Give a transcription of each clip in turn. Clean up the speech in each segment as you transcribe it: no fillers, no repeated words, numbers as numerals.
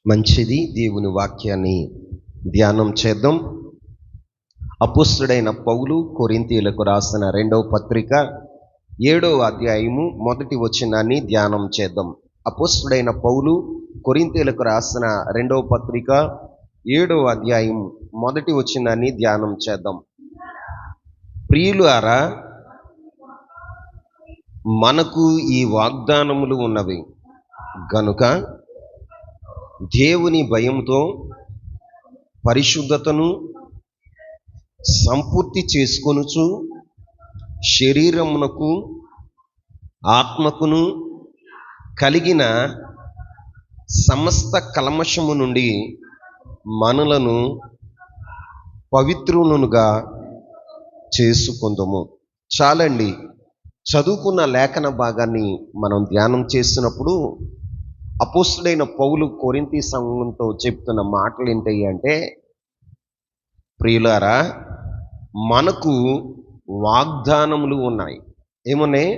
మంచిది. దేవుని వాక్యాన్ని ధ్యానం చేద్దాం. అపోస్తుడైన పౌలు కొరింథీయులకు రాసిన 2వ పత్రిక 7వ అధ్యాయము 1వ వచనాన్ని ధ్యానం చేద్దాం. అపోస్తుడైన పౌలు కొరింథీయులకు రాసిన 2వ పత్రిక 7వ అధ్యాయం 1వ వచనాన్ని ధ్యానం చేద్దాం. ప్రియులారా, మనకు ఈ వాగ్దానములు ఉన్నవి గనుక దేవుని భయంతో పరిశుద్ధతను సంపూర్తి చేసుకొనుచు శరీరమునకు ఆత్మకును కలిగిన సమస్త కల్మషము నుండి మనలను పవిత్రులుగా చేసుకుందాము. చాలండి. చదువుకున్న లేఖన భాగాన్ని మనం ధ్యానం చేస్తున్నప్పుడు అపోస్తుడైన పౌలు కొరింథీ సంఘంతో చెప్తున్న మాటలు ఏంటి అంటే, ప్రియులారా, మనకు వాగ్దానములు ఉన్నాయి. ఏమున్నాయి?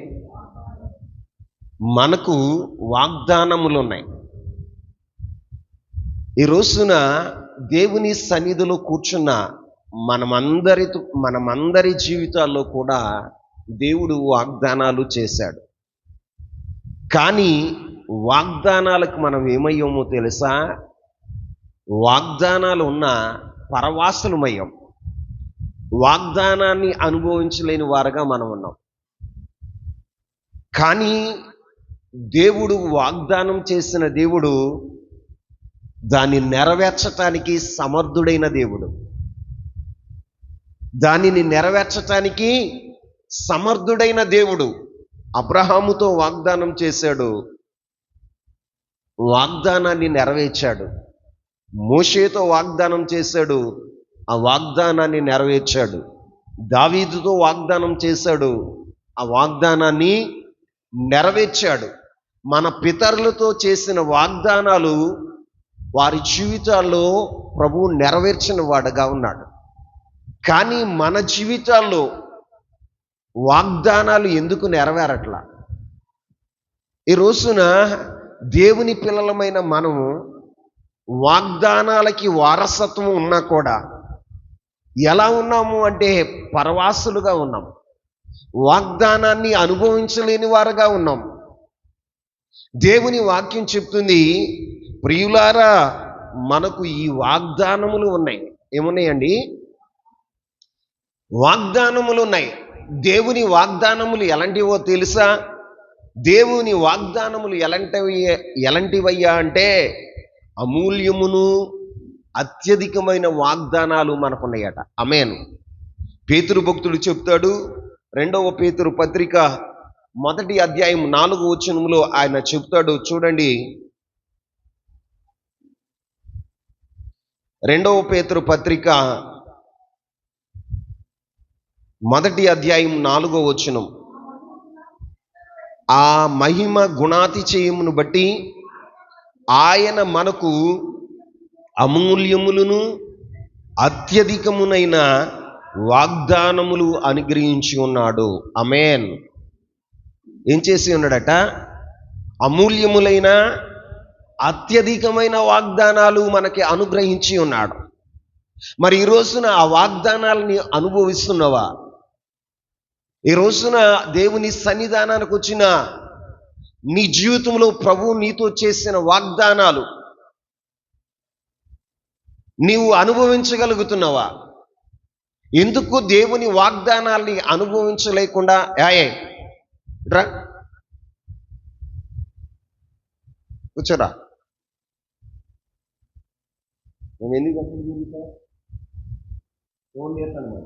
మనకు వాగ్దానములు ఉన్నాయి. ఈ రోజున దేవుని సన్నిధిలో కూర్చున్న మనమందరి జీవితాల్లో కూడా దేవుడు వాగ్దానాలు చేశాడు. కానీ వాగ్దానాలకు మనం ఏమయ్యామో తెలుసా? వాగ్దానాలు ఉన్న పరవాసులమయ్యాం. వాగ్దానాన్ని అనుభవించలేని వారుగా మనం ఉన్నాం. కానీ దేవుడు వాగ్దానం చేసిన దేవుడు దాన్ని నెరవేర్చటానికి సమర్థుడైన దేవుడు. దానిని నెరవేర్చటానికి సమర్థుడైన దేవుడు. అబ్రహాముతో వాగ్దానం చేశాడు, వాగ్దానాన్ని నెరవేర్చాడు. మోషేతో వాగ్దానం చేశాడు, ఆ వాగ్దానాన్ని నెరవేర్చాడు. దావీదుతో వాగ్దానం చేశాడు, ఆ వాగ్దానాన్ని నెరవేర్చాడు. మన పితరులతో చేసిన వాగ్దానాలు వారి జీవితాల్లో ప్రభువు నెరవేర్చిన వాడుగా ఉన్నాడు. కానీ మన జీవితాల్లో వాగ్దానాలు ఎందుకు నెరవేరట్లా? ఈ రోజున దేవుని పిల్లలమైన మనము వాగ్దానాలకి వారసత్వం ఉన్నా కూడా ఎలా ఉన్నాము అంటే పరవాసులుగా ఉన్నాం. వాగ్దానాన్ని అనుభవించలేని వారుగా ఉన్నాం. దేవుని వాక్యం చెప్తుంది, ప్రియులారా, మనకు ఈ వాగ్దానములు ఉన్నాయి. ఏమున్నాయండి? వాగ్దానములు ఉన్నాయి. దేవుని వాగ్దానములు ఎలాంటివో తెలుసా? దేవుని వాగ్దానములు ఎలాంటివయ్యా అంటే అమూల్యమును అత్యధికమైన వాగ్దానాలు మనకున్నాయట. ఆమేన్. పేతురు భక్తుడు చెప్తాడు, 2వ పేతురు పత్రిక 1వ అధ్యాయం 4వ వచనంలో ఆయన చెప్తాడు. చూడండి, 2వ పేతురు పత్రిక 1వ అధ్యాయం 4వ వచనం, ఆ మహిమ గుణాతిశయమును బట్టి ఆయన మనకు అమూల్యములను అత్యధికమునైన వాగ్దానములు అనుగ్రహించి ఉన్నాడు. ఆమేన్. ఏం చేసి ఉన్నాడట? అమూల్యములైన అత్యధికమైన వాగ్దానాలు మనకి అనుగ్రహించి ఉన్నాడు. మరి ఈ రోజున ఆ వాగ్దానాలని అనుభవిస్తున్నావా? ఈ రోజున దేవుని సన్నిధానానికి వచ్చిన నీ జీవితంలో ప్రభువు నీతో చేసిన వాగ్దానాలు నీవు అనుభవించగలుగుతున్నావా? ఎందుకు దేవుని వాగ్దానాల్ని అనుభవించలేకుండా రా కూర్చోరా, నేను ఎందుకు ఫోన్ చేస్తాను,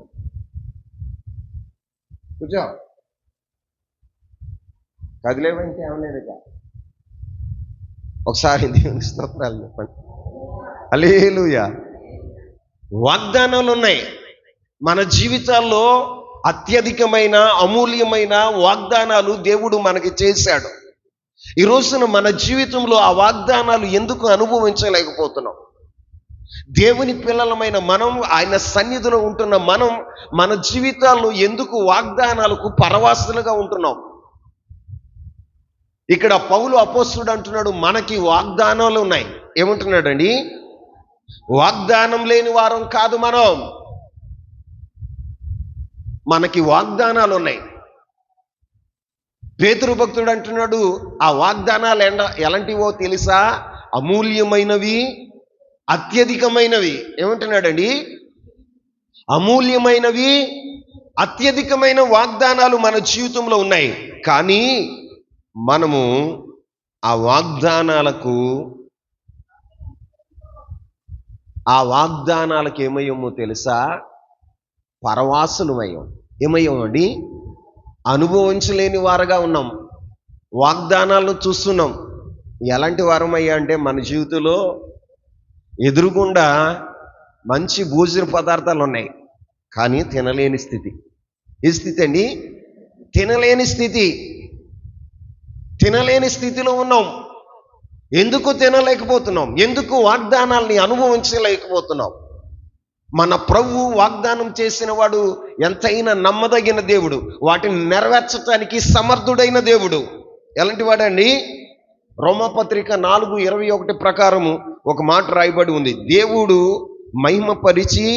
కూర్చో, కదిలేవంటే ఏమలేదుగా. ఒకసారి దేవుని స్తోత్రాలు చెప్పండి. హల్లెలూయా. వాగ్దానాలు ఉన్నాయి మన జీవితాల్లో. అత్యధికమైన అమూల్యమైన వాగ్దానాలు దేవుడు మనకి చేశాడు. ఈ రోజున మన జీవితంలో ఆ వాగ్దానాలు ఎందుకు అనుభవించలేకపోతున్నాం? దేవుని పిల్లలమైన మనం, ఆయన సన్నిధిలో ఉంటున్న మనం, మన జీవితాల్లో ఎందుకు వాగ్దానాలకు పరవాసులుగా ఉంటున్నాం? ఇక్కడ పౌలు అపోస్తుడు అంటున్నాడు, మనకి వాగ్దానాలు ఉన్నాయి. ఏమంటున్నాడండి? వాగ్దానం లేని వారం కాదు మనం. మనకి వాగ్దానాలు ఉన్నాయి. పేతురు భక్తుడు అంటున్నాడు, ఆ వాగ్దానాలు ఎలాంటివో తెలుసా? అమూల్యమైనవి, అత్యధికమైనవి. ఏమంటున్నాడండి? అమూల్యమైనవి, అత్యధికమైన వాగ్దానాలు మన జీవితంలో ఉన్నాయి. కానీ మనము ఆ వాగ్దానాలకు ఏమయ్యామో తెలుసా? పరవాసులమయ్యాం. ఏమయ్యామండి? అనుభవించలేని వారుగా ఉన్నాం. వాగ్దానాలను చూస్తున్నాం. ఎలాంటి వారమయ్యా అంటే, మన జీవితంలో ఎదురుగుండా మంచి భోజన పదార్థాలు ఉన్నాయి, కానీ తినలేని స్థితి. ఏ స్థితి అండి? తినలేని స్థితిలో ఉన్నాం. ఎందుకు తినలేకపోతున్నాం? ఎందుకు వాగ్దానాల్ని అనుభవించలేకపోతున్నాం? మన ప్రభువు వాగ్దానం చేసిన వాడు ఎంతైనా నమ్మదగిన దేవుడు, వాటిని నెరవేర్చడానికి సమర్థుడైన దేవుడు. ఎలాంటి వాడండి? రోమాపత్రిక 4:21 ప్రకారము ఒక మాట రాయబడి ఉంది. దేవుడు మహిమపరిచి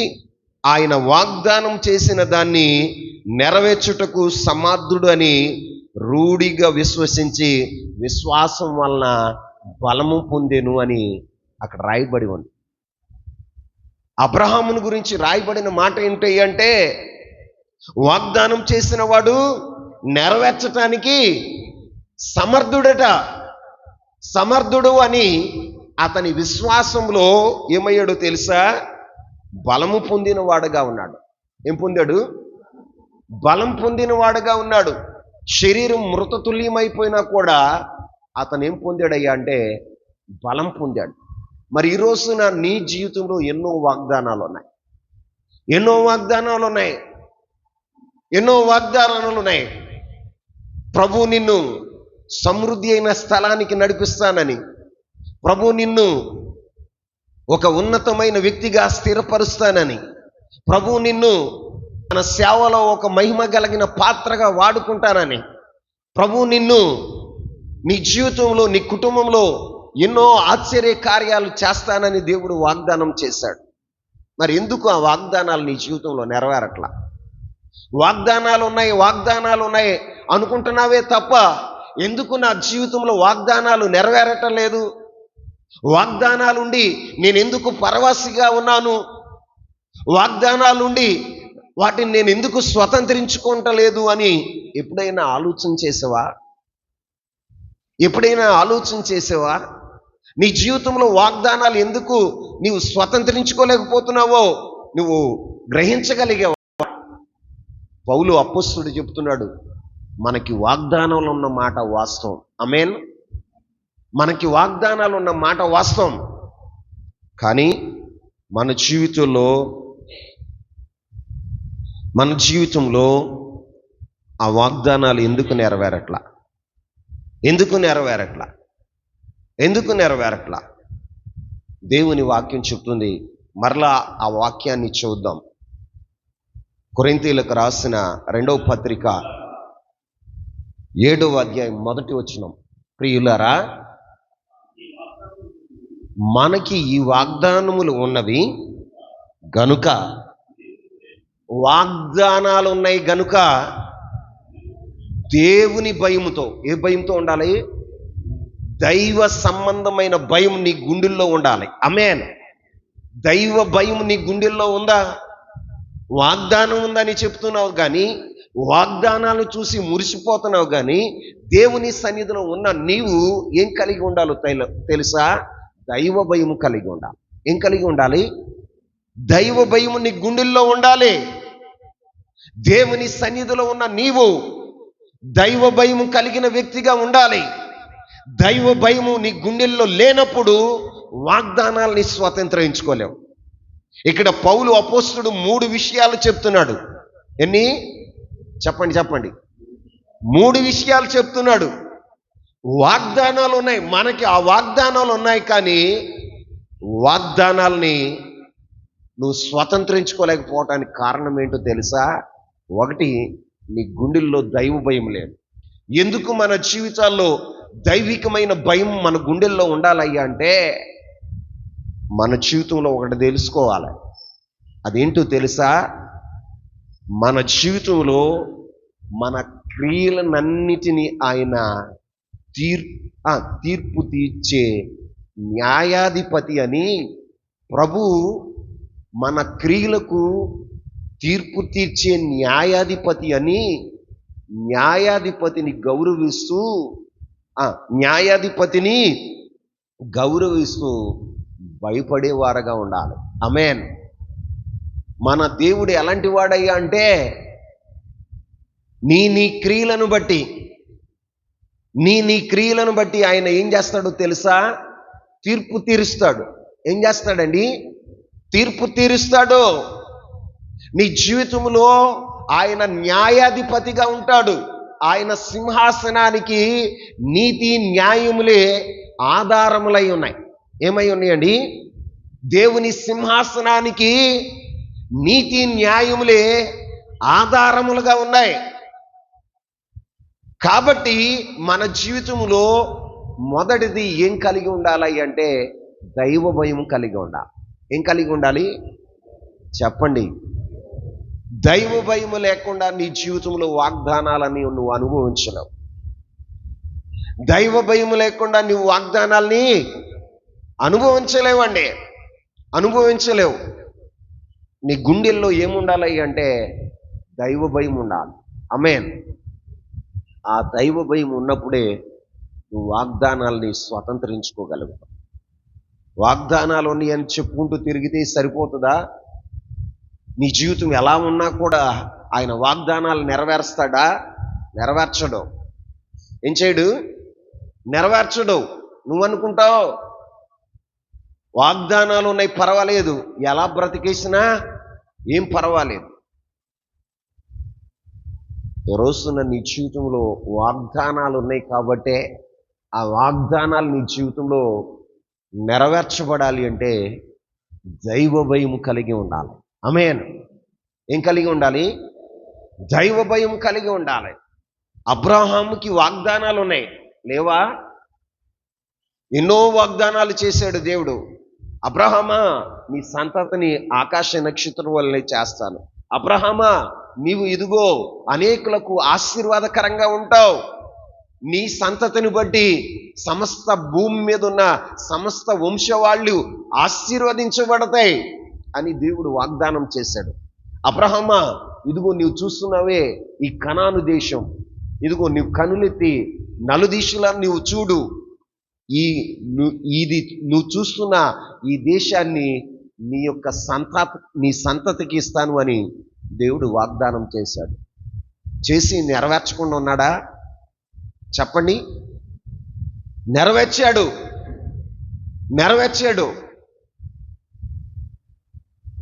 ఆయన వాగ్దానం చేసిన దాన్ని నెరవేర్చుటకు సమర్థుడు అని రూఢిగా విశ్వసించి విశ్వాసం వలన బలము పొందెను అని అక్కడ రాయబడి ఉంది. అబ్రహామును గురించి రాయబడిన మాట ఏంటి అంటే, వాగ్దానం చేసిన వాడు నెరవేర్చటానికి సమర్థుడు అని అతని విశ్వాసంలో ఏమయ్యాడో తెలుసా? బలము పొందిన వాడుగా ఉన్నాడు. ఏం పొందాడు? బలం పొందిన వాడుగా ఉన్నాడు. శరీరం మృతతుల్యమైపోయినా కూడా అతను ఏం పొందాడయ్యా అంటే బలం పొందాడు. మరి ఈ రోజున నీ జీవితంలో ఎన్నో వాగ్దానాలు ఉన్నాయి. ప్రభు నిన్ను సమృద్ధి అయిన స్థలానికి నడిపిస్తానని, ప్రభు నిన్ను ఒక ఉన్నతమైన వ్యక్తిగా స్థిరపరుస్తానని, ప్రభు నిన్ను తన సేవలో ఒక మహిమ కలిగిన పాత్రగా వాడుకుంటానని, ప్రభు నిన్ను నీ జీవితంలో, నీ కుటుంబంలో ఎన్నో ఆశ్చర్య కార్యాలు చేస్తానని దేవుడు వాగ్దానం చేశాడు. మరి ఎందుకు ఆ వాగ్దానాలు నీ జీవితంలో నెరవేరట్లా? వాగ్దానాలు ఉన్నాయి అనుకుంటున్నావే తప్ప ఎందుకు నా జీవితంలో వాగ్దానాలు నెరవేరటం లేదు? వాగ్దానాలుండి నేను ఎందుకు పరవాసిగా ఉన్నాను? వాగ్దానాలుండి వాటిని నేను ఎందుకు స్వతంత్రించుకుంటలేదు అని ఎప్పుడైనా ఆలోచన చేసావా? నీ జీవితంలో వాగ్దానాలు ఎందుకు నీవు స్వతంత్రించుకోలేకపోతున్నావో నువ్వు గ్రహించగలిగావా? పౌలు అపోస్తలుడు చెప్తున్నాడు, మనకి వాగ్దానాలు ఉన్న మాట వాస్తవం. ఆమేన్. మనకి వాగ్దానాలు ఉన్న మాట వాస్తవం. కానీ మన జీవితంలో ఆ వాగ్దానాలు ఎందుకు నెరవేరట్లా? దేవుని వాక్యం చెప్తుంది. మరలా ఆ వాక్యాన్ని చూద్దాం. కొరింథీయులకు రాసిన 2వ పత్రిక 7వ అధ్యాయం 1వ వచనం. ప్రియులారా, మనకి ఈ వాగ్దానములు ఉన్నవి గనుక, వాగ్దానాలు ఉన్నాయి గనుక దేవుని భయముతో, ఏ భయంతో ఉండాలి? దైవ సంబంధమైన భయం నీ గుండెల్లో ఉండాలి. ఆమేన్. దైవ భయం నీ గుండెల్లో ఉందా? వాగ్దానం ఉందని చెప్తున్నావు కానీ, వాగ్దానాలు చూసి మురిసిపోతున్నావు కానీ, దేవుని సన్నిధిలో ఉన్న నీవు ఏం కలిగి ఉండాలో తెలుసా? దైవ భయము కలిగి ఉండాలి. ఏం కలిగి ఉండాలి? దైవ భయము నీ గుండెల్లో ఉండాలి. దేవుని సన్నిధిలో ఉన్న నీవు దైవ భయము కలిగిన వ్యక్తిగా ఉండాలి. దైవ భయము నీ గుండెల్లో లేనప్పుడు వాగ్దానాల్ని స్వతంత్రించుకోలేవు. ఇక్కడ పౌలు అపోస్తలుడు 3 విషయాలు చెప్తున్నాడు. ఎన్ని? చెప్పండి. 3 విషయాలు చెప్తున్నాడు. వాగ్దానాలు ఉన్నాయి, మనకి ఆ వాగ్దానాలు ఉన్నాయి, కానీ వాగ్దానాల్ని నువ్వు స్వతంత్రించుకోలేకపోవటానికి కారణం ఏంటో తెలుసా? 1, నీ గుండెల్లో దైవ భయం లేదు. ఎందుకు మన జీవితాల్లో దైవికమైన భయం మన గుండెల్లో ఉండాలయ్యా అంటే, మన జీవితంలో ఒకటి తెలుసుకోవాలి. అదేంటో తెలుసా? మన జీవితంలో మన క్రియలనన్నిటినీ ఆయన తీర్పు తీర్చే న్యాయాధిపతి అని. ప్రభు మన క్రియలకు తీర్పు తీర్చే న్యాయాధిపతి అని న్యాయాధిపతిని గౌరవిస్తూ భయపడేవారుగా ఉండాలి. ఆమేన్. మన దేవుడు ఎలాంటి వాడయ్యా అంటే, నీ క్రియలను బట్టి ఆయన ఏం చేస్తాడో తెలుసా? తీర్పు తీరుస్తాడు. ఏం చేస్తాడండి? తీర్పు తీరుస్తాడు. నీ జీవితంలో ఆయన న్యాయాధిపతిగా ఉంటాడు. ఆయన సింహాసనానికి నీతి న్యాయములే ఆధారములై ఉన్నాయి. ఏమై ఉన్నాయండి? దేవుని సింహాసనానికి నీతి న్యాయములే ఆధారములుగా ఉన్నాయి. కాబట్టి మన జీవితంలో మొదటిది ఏం కలిగి ఉండాలి అంటే, దైవ భయం కలిగి ఉండాలి. ఏం కలిగి ఉండాలి చెప్పండి? దైవ భయం లేకుండా నీ జీవితంలో వాగ్దానాలని నువ్వు అనుభవించలేవు. దైవ భయం లేకుండా నువ్వు వాగ్దానాల్ని అనుభవించలేవు. నీ గుండెల్లో ఏముండాలి అంటే దైవ భయం ఉండాలి. ఆమేన్. ఆ దైవ భయం ఉన్నప్పుడే నువ్వు వాగ్దానాల్ని స్వతంత్రించుకోగలుగుతావు. వాగ్దానాలు ఉన్నాయని చెప్పుకుంటూ తిరిగితే సరిపోతుందా? నీ జీవితం ఎలా ఉన్నా కూడా ఆయన వాగ్దానాలు నెరవేరుస్తాడా? నెరవేర్చడు. ఏం చేయడు? నెరవేర్చడు. నువ్వు అనుకుంటావు వాగ్దానాలు ఉన్నాయి, పర్వాలేదు, ఎలా బ్రతికేసినా ఏం పర్వాలేదు. ఈ రోజున నీ జీవితంలో వాగ్దానాలు ఉన్నాయి కాబట్టే ఆ వాగ్దానాలు నీ జీవితంలో నెరవేర్చబడాలి అంటే దైవ భయం కలిగి ఉండాలి. ఆమేన్. ఏం కలిగి ఉండాలి? దైవ భయం కలిగి ఉండాలి. అబ్రహాముకి వాగ్దానాలు ఉన్నాయి, లేవా? ఎన్నో వాగ్దానాలు చేశాడు దేవుడు. అబ్రహామా, నీ సంతతిని ఆకాశ నక్షత్రం వల్లే చేస్తాను. అబ్రహామా, నీవు ఇదిగో అనేకులకు ఆశీర్వాదకరంగా ఉంటావు. నీ సంతతిని బట్టి సమస్త భూమి మీద ఉన్న సమస్త వంశవాళ్ళు ఆశీర్వదించబడతాయి అని దేవుడు వాగ్దానం చేశాడు. అబ్రహామా, ఇదిగో నీవు చూస్తున్నావే ఈ కనాను దేశం, ఇదిగో నీవు కనులెత్తి నలుదిశలా నీవు చూడు, నువ్వు చూస్తున్న ఈ దేశాన్ని నీ సంతతికి ఇస్తాను అని దేవుడు వాగ్దానం చేశాడు. చేసి నెరవేర్చకుండా ఉన్నాడా? చెప్పండి. నెరవేర్చాడు.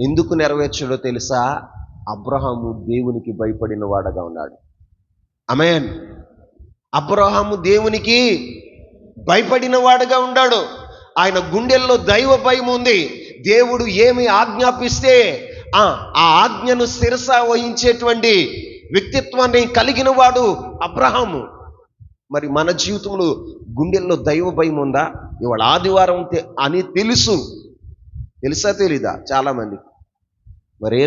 ఎందుకు నెరవేర్చాడో తెలుసా? అబ్రహాము దేవునికి భయపడిన వాడుగా ఉన్నాడు. ఆమేన్. అబ్రహాము దేవునికి భయపడిన వాడుగా ఉన్నాడు. ఆయన గుండెల్లో దైవ భయం ఉంది. దేవుడు ఏమి ఆజ్ఞాపిస్తే ఆ ఆజ్ఞను శిరస వహించేటువంటి వ్యక్తిత్వాన్ని కలిగిన వాడు అబ్రహాము. మరి మన జీవితంలో గుండెల్లో దైవ భయం ఉందా? ఇవాళ ఆదివారం అని తెలుసా తెలీదా చాలామంది? మరి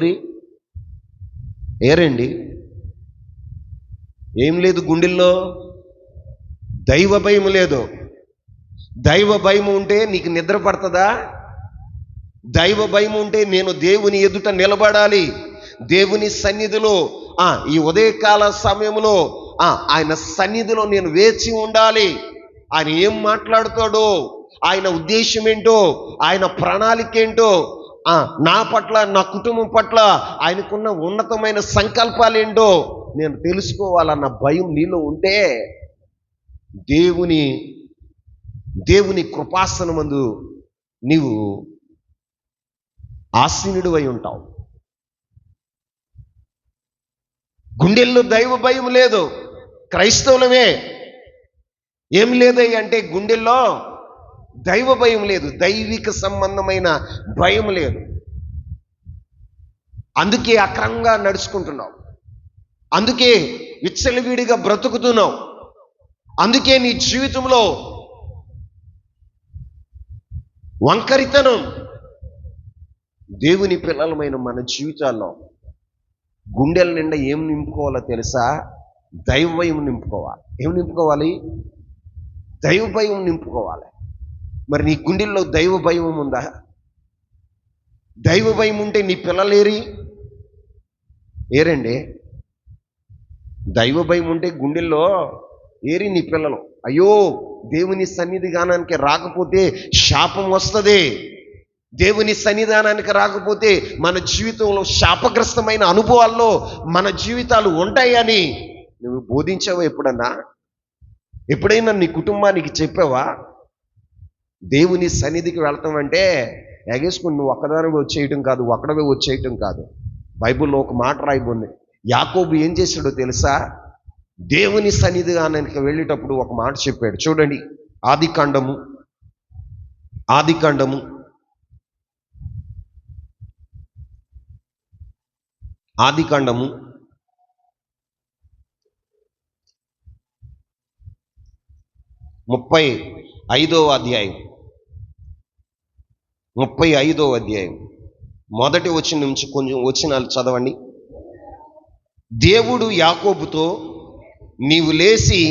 ఏరండి? ఏం లేదు, గుండెల్లో దైవ భయం లేదు. దైవ భయం ఉంటే నీకు నిద్ర పడుతుందా? దైవ భయం ఉంటే నేను దేవుని ఎదుట నిలబడాలి, దేవుని సన్నిధిలో ఈ ఉదయకాల సమయంలో ఆయన సన్నిధిలో నేను వేచి ఉండాలి. ఆయన ఏం మాట్లాడుతాడో, ఆయన ఉద్దేశం ఏంటో, ఆయన ప్రణాళిక ఏంటో, నా పట్ల, నా కుటుంబం పట్ల ఆయనకున్న ఉన్నతమైన సంకల్పాలు ఏంటో నేను తెలుసుకోవాలన్న భయం నీలో ఉంటే దేవుని కృపాసనమందు నీవు ఆసీనుడు అయి ఉంటావు. గుండెల్లో దైవ భయం లేదు. క్రైస్తవులమే ఏం లేదయ్య అంటే గుండెల్లో దైవ భయం లేదు, దైవిక సంబంధమైన భయం లేదు. అందుకే అక్రమంగా నడుచుకుంటున్నావు, అందుకే విచ్చలవిడిగా బ్రతుకుతున్నావు, అందుకే నీ జీవితంలో వంకరితనం, దేవుని పిల్లలమైన మన జీవితాల్లో గుండెల నిండా ఏం నింపుకోవాలో తెలుసా? దైవ భయం నింపుకోవాలి. ఏం నింపుకోవాలి? దైవ భయం నింపుకోవాలి. మరి నీ గుండెల్లో దైవ భయం ఉందా? దైవ భయం ఉంటే నీ పిల్లలేరి ఏరండి. దైవ భయం ఉంటే గుండెల్లో ఏరి నీ పిల్లలు. అయ్యో, దేవుని సన్నిధానానికి రాకపోతే శాపం వస్తుంది. దేవుని సన్నిధానానికి రాకపోతే మన జీవితంలో శాపగ్రస్తమైన అనుభవాల్లో మన జీవితాలు ఉంటాయని నువ్వు బోధించావా? ఎప్పుడైనా నీ కుటుంబానికి చెప్పావా? దేవుని సన్నిధికి వెళ్తామంటే ఎగేసుకుని నువ్వు ఒక్కదానివే వచ్చేయటం కాదు, ఒక్కడవే వచ్చేయటం కాదు. బైబిల్లో ఒక మాట రాయబడింది. యాకోబు ఏం చేశాడో తెలుసా? దేవుని సన్నిధానానికి వెళ్ళేటప్పుడు ఒక మాట చెప్పాడు. చూడండి, ఆదికాండము 35వ అధ్యాయం 35వ అధ్యాయం మొదటి వచనం నుంచి కొంచెం వచనాలు చదవండి. దేవుడు యాకోబుతో, నీవు లేచి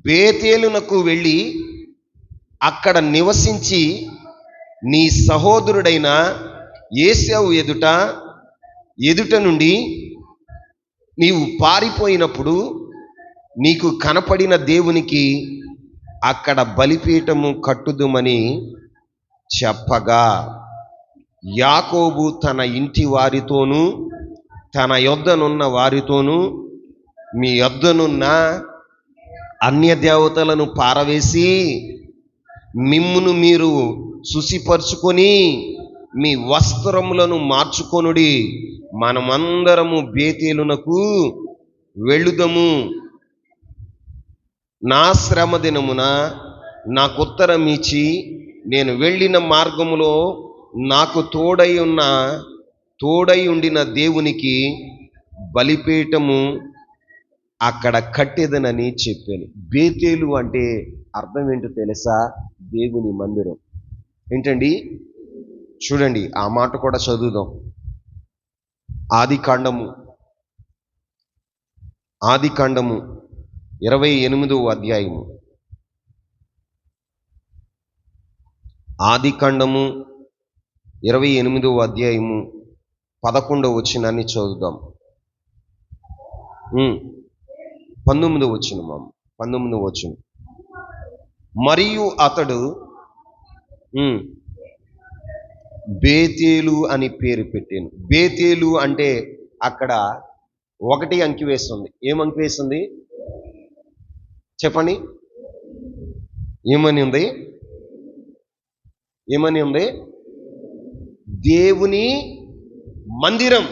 బేతేలునకు వెళ్ళి అక్కడ నివసించి నీ సహోదరుడైన ఏశావు ఎదుట నుండి నీవు పారిపోయినప్పుడు నీకు కనపడిన దేవునికి అక్కడ బలిపీఠము కట్టుదుమని చెప్పగా, యాకోబు తన ఇంటి వారితోనూ తన యొద్దనున్న వారితోనూ మీ యొద్దనున్న అన్య దేవతలను పారవేసి మిమ్మును మీరు శుచిపరుచుకొని మీ వస్త్రములను మార్చుకొనుడి, మనమందరము బేతేలునకు వెళ్ళుదము. నా శ్రమ దినమున నాకు ఉత్తరం ఇచ్చి నేను వెళ్ళిన మార్గములో నాకు తోడై ఉండిన దేవునికి బలిపీఠము అక్కడ కట్టేదనని చెప్పాను. బేతేలు అంటే అర్థం ఏంటో తెలుసా? దేవుని మందిరం. ఏంటండి? చూడండి, ఆ మాట కూడా చదువుదాం. ఆదికాండము 28వ అధ్యాయము. ఆదికాండము 28వ అధ్యాయము 11వ వచనాన్ని చదువుదాం. 19వ వచనం. మరియు అతడు బేతేలు అని పేరు పెట్టాను. బేతేలు అంటే అక్కడ ఒకటి అంకి వేస్తుంది. ఏం అంకి వేస్తుంది చెప్పండి? ఏమని ఉంది? దేవుని మందిరం.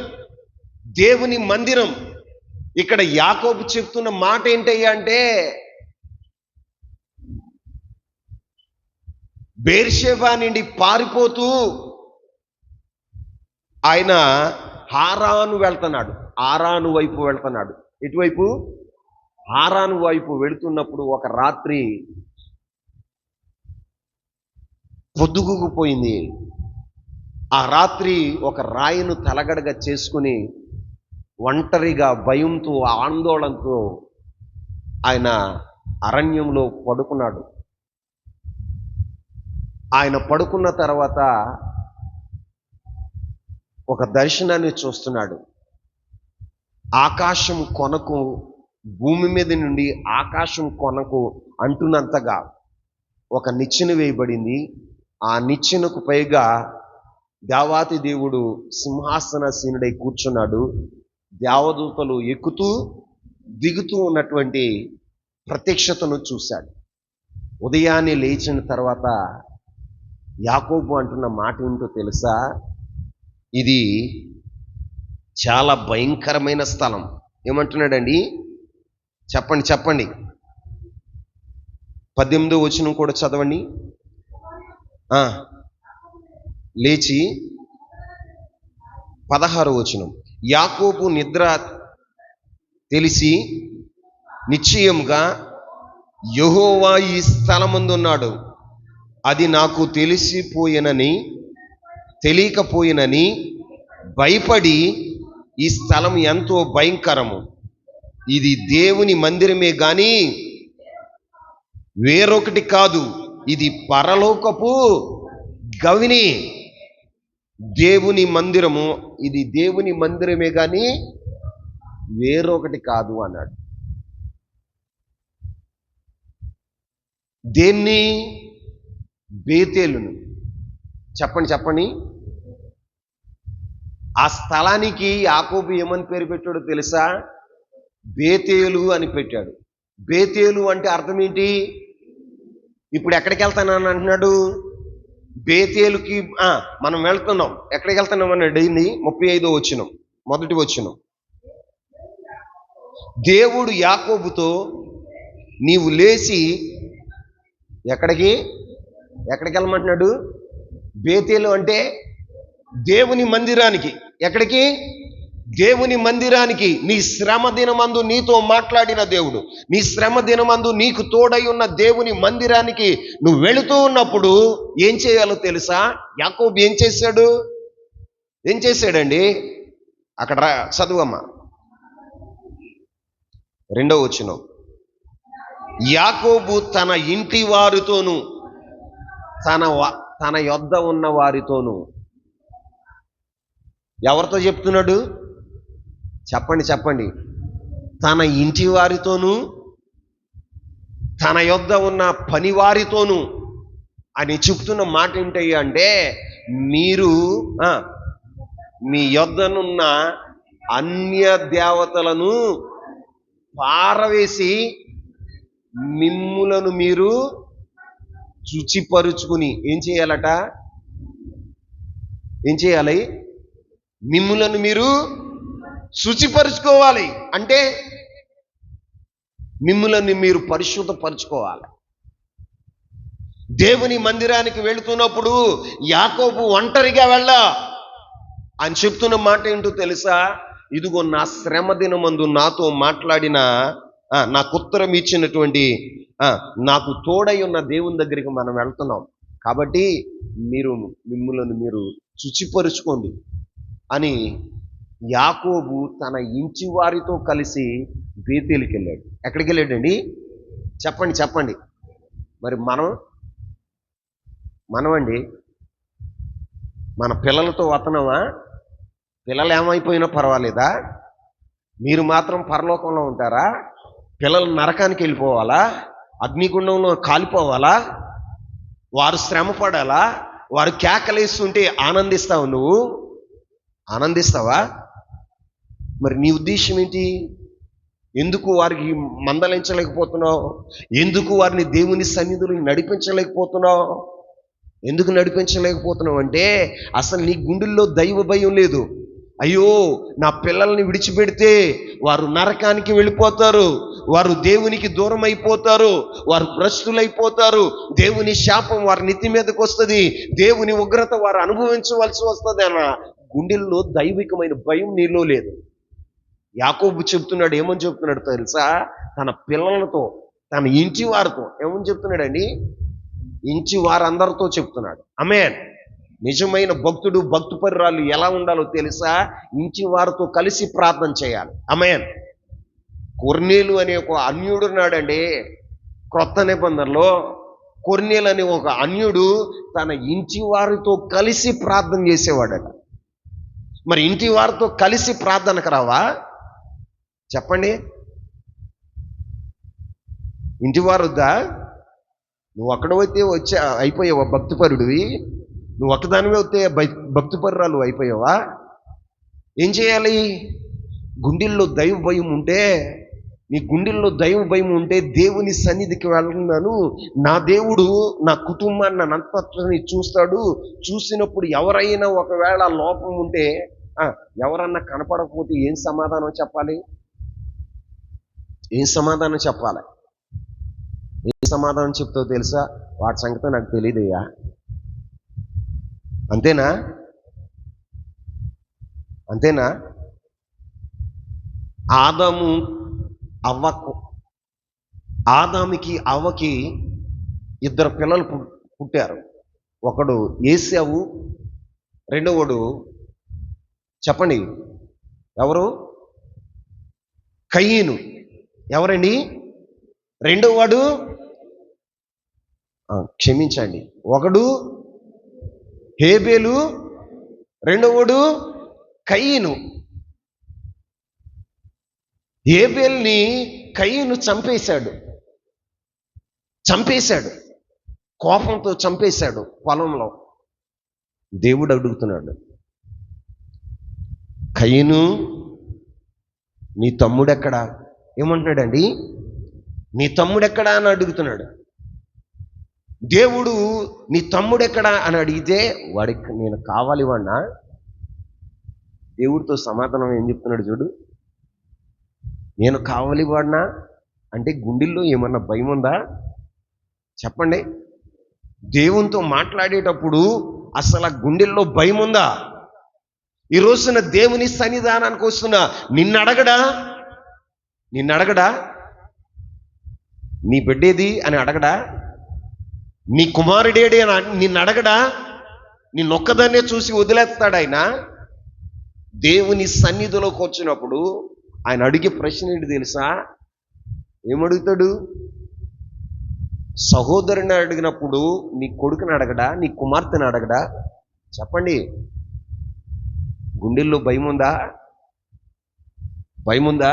ఇక్కడ యాకోబు చెప్తున్న మాట ఏంటయ్యా అంటే, బేర్షెబా నుండి పారిపోతూ ఆయన హారాను వైపు వెళ్తున్నాడు. ఎటువైపు? హారాను వైపు వెళుతున్నప్పుడు ఒక రాత్రి పొద్దుగుకుపోయింది. ఆ రాత్రి ఒక రాయిను తలగడగా చేసుకుని ఒంటరిగా భయంతో ఆందోళనతో ఆయన అరణ్యంలో పడుకున్నాడు. ఆయన పడుకున్న తర్వాత ఒక దర్శనాన్ని చూస్తున్నాడు. ఆకాశం కొనకు, భూమి మీద నుండి ఆకాశం కొనకు అంటున్నంతగా ఒక నిచ్చెన వేయబడింది. ఆ నిచ్చెనకు పైగా దేవాతి దేవుడు సింహాసనాసీనుడై కూర్చున్నాడు. దేవదూతలు ఎక్కుతూ దిగుతూ ఉన్నటువంటి ప్రత్యక్షతను చూశాడు. ఉదయాన్నే లేచిన తర్వాత యాకోబు అంటున్న మాట ఏంటో తెలుసా? ఇది చాలా భయంకరమైన స్థలం. ఏమంటున్నాడండి? చెప్పండి. 18వ వచనం కూడా చదవండి. లేచి 16వ వచనం. యాకోబు నిద్ర తెలిసి నిశ్చయముగా యెహోవా ఈ స్థలమందున్నాడు, అది నాకు తెలిసిపోయేనని తెలియకపోయినని భయపడి, ఈ స్థలం ఎంతో భయంకరము, ఇది దేవుని మందిరమే గాని వేరొకటి కాదు, ఇది పరలోకపు గవిని, దేవుని మందిరము, ఇది దేవుని మందిరమే గాని వేరొకటి కాదు అన్నాడు. దేన్ని? బేతేలును. చెప్పండి. ఆ స్థలానికి యాకోబు ఏమని పేరు పెట్టాడో తెలుసా? బేతేలు అని పెట్టాడు. బేతేలు అంటే అర్థం ఏంటి? ఇప్పుడు ఎక్కడికి వెళ్తానని అంటున్నాడు? బేతేలుకి మనం వెళ్తున్నాం. ఎక్కడికి వెళ్తున్నాం అన్నాడు? 35వ వచనం, మొదటి వచనం. దేవుడు యాకోబుతో, నీవు లేచి ఎక్కడికి వెళ్ళమంటున్నాడు? బేతేలు అంటే దేవుని మందిరానికి. ఎక్కడికి? దేవుని మందిరానికి. నీ శ్రమ దినమందు నీతో మాట్లాడిన దేవుడు, నీ శ్రమ దినమందు నీకు తోడై ఉన్న దేవుని మందిరానికి నువ్వు వెళుతూ ఉన్నప్పుడు ఏం చేయాలో తెలుసా? యాకోబు ఏం చేశాడండి? అక్కడ చదువమ్మా, 2వ వచనం. యాకోబు తన ఇంటి వారితోనూ తన యొద్ద ఉన్న వారితోనూ. ఎవరితో చెప్తున్నాడు? చెప్పండి. తన ఇంటి వారితోనూ తన యొద్ద ఉన్న పని వారితోనూ అని చెప్తున్న మాట ఏంటయ్యా అంటే, మీరు మీ యొద్దనున్న అన్య దేవతలను పారవేసి మిమ్ములను మీరు శుచిపరుచుకుని ఏం చేయాలట? ఏం చేయాలి? మిమ్ములను మీరు శుచిపరుచుకోవాలి. అంటే మిమ్ములను మీరు పరిశుద్ధపరుచుకోవాలి. దేవుని మందిరానికి వెళుతున్నప్పుడు యాకోబు ఒంటరిగా అని చెప్తున్న మాట ఏంటో తెలుసా? ఇదిగో నా శ్రమ దినమందు నాతో మాట్లాడిన, నాకు ఉత్తరం ఇచ్చినటువంటి, నాకు తోడై ఉన్న దేవుని దగ్గరికి మనం వెళ్తున్నాం. కాబట్టి మిమ్ములను మీరు శుచిపరుచుకోండి అని యాకోబు తన ఇంటి వారితో కలిసి బేతేలుకి వెళ్ళాడు. ఎక్కడికి వెళ్ళాడండి? చెప్పండి. మరి మనమండి మన పిల్లలతో వస్తున్నామా? పిల్లలు ఏమైపోయినా పర్వాలేదా? మీరు మాత్రం పరలోకంలో ఉంటారా? పిల్లలు నరకానికి వెళ్ళిపోవాలా? అగ్నిగుండంలో కాలిపోవాలా? వారు శ్రమ పడాలా? వారు కేకలేస్తుంటే ఆనందిస్తావు? నువ్వు ఆనందిస్తావా? మరి నీ ఉద్దేశం ఏంటి? ఎందుకు వారికి మందలించలేకపోతున్నావు? ఎందుకు వారిని దేవుని సన్నిధిలో నడిపించలేకపోతున్నావు? ఎందుకు నడిపించలేకపోతున్నావు అంటే, అసలు నీ గుండెల్లో దైవ భయం లేదు. అయ్యో, నా పిల్లల్ని విడిచిపెడితే వారు నరకానికి వెళ్ళిపోతారు, వారు దేవునికి దూరం అయిపోతారు, వారు భ్రష్టులైపోతారు, దేవుని శాపం వారి నెత్తి మీదకి వస్తుంది, దేవుని ఉగ్రత వారు అనుభవించవలసి వస్తుంది అన్న గుండెల్లో దైవికమైన భయం నీలో లేదు. యాకోబు చెప్తున్నాడు, ఏమని చెప్తున్నాడు తెలుసా? తన పిల్లలతో, తన ఇంటి వారితో ఏమని చెప్తున్నాడండి? ఇంటి వారందరితో చెప్తున్నాడు. ఆమేన్. నిజమైన భక్తుడు, భక్తుపరురాలు ఎలా ఉండాలో తెలుసా? ఇంటి వారితో కలిసి ప్రార్థన చేయాలి. ఆమేన్. కొర్నేలు అనే ఒక అన్యుడు ఉన్నాడండి క్రొత్త నిబంధనలో. కొర్నేలు అనే ఒక అన్యుడు తన ఇంటి వారితో కలిసి ప్రార్థన చేసేవాడట. మరి ఇంటి వారితో కలిసి ప్రార్థనకు రావా? చెప్పండి. ఇంటి వారు వద్దా? నువ్వు అక్కడైతే అయిపోయావా భక్తిపరుడివి? నువ్వు ఒక్కదానివే వస్తే భక్తిపరురాలు అయిపోయావా? ఏం చేయాలి? గుండెల్లో దైవ భయం ఉంటే, నీ గుండెల్లో దైవ భయం ఉంటే దేవుని సన్నిధికి వెళ్తున్నాను, నా దేవుడు నా కుటుంబాన్ని, నా అంతటిని చూస్తాడు. చూసినప్పుడు ఎవరైనా ఒకవేళ లోపం ఉంటే, ఎవరన్నా కనపడకపోతే ఏం సమాధానం చెప్పాలి? ఏం సమాధానం చెప్పాలి? ఏం సమాధానం చెప్తావు తెలుసా? వాటి సంగతి నాకు తెలియదయ్యా. అంతేనా? ఆదాముకి అవ్వకి ఇద్దరు పిల్లలు పుట్టారు. ఒకడు ఏశావు, రెండోవాడు చెప్పండి ఎవరు? కయీను. ఎవరండి? రెండోవాడు క్షమించండి, ఒకడు హేబేలు, రెండోవాడు కయీను. హేబేల్ని కయీను చంపేశాడు, కోపంతో చంపేశాడు పొలంలో. దేవుడు అడుగుతున్నాడు, కయీను నీ తమ్ముడెక్కడా? ఏమంటున్నాడండి? నీ తమ్ముడెక్కడా అని అడుగుతున్నాడు. దేవుడు నీ తమ్ముడెక్కడా అని అడిగితే వాడికి నేను కావాలి వాడినా? దేవుడితో సమాధానం ఏం చెప్తున్నాడు చూడు. నేను కావాలి వాడినా అంటే గుండెల్లో ఏమన్నా భయం ఉందా? చెప్పండి. దేవునితో మాట్లాడేటప్పుడు అసలు ఆ గుండెల్లో భయం ఉందా? ఈ రోజున దేవుని సన్నిధానానికి వస్తున్నా నిన్ను అడగడా? నీ బిడ్డేది అని అడగడా? నీ కుమారుడేడి అని నిన్ను అడగడా? నిన్నొక్కదాన్నే చూసి వదిలేస్తాడు ఆయన. దేవుని సన్నిధిలోకి వచ్చినప్పుడు ఆయన అడిగే ప్రశ్న ఏంటి తెలుసా? ఏమడుగుతాడు? సహోదరుని అడిగినప్పుడు నీ కొడుకుని అడగడా? నీ కుమార్తెని అడగడా? చెప్పండి. గుండెల్లో భయం ఉందా?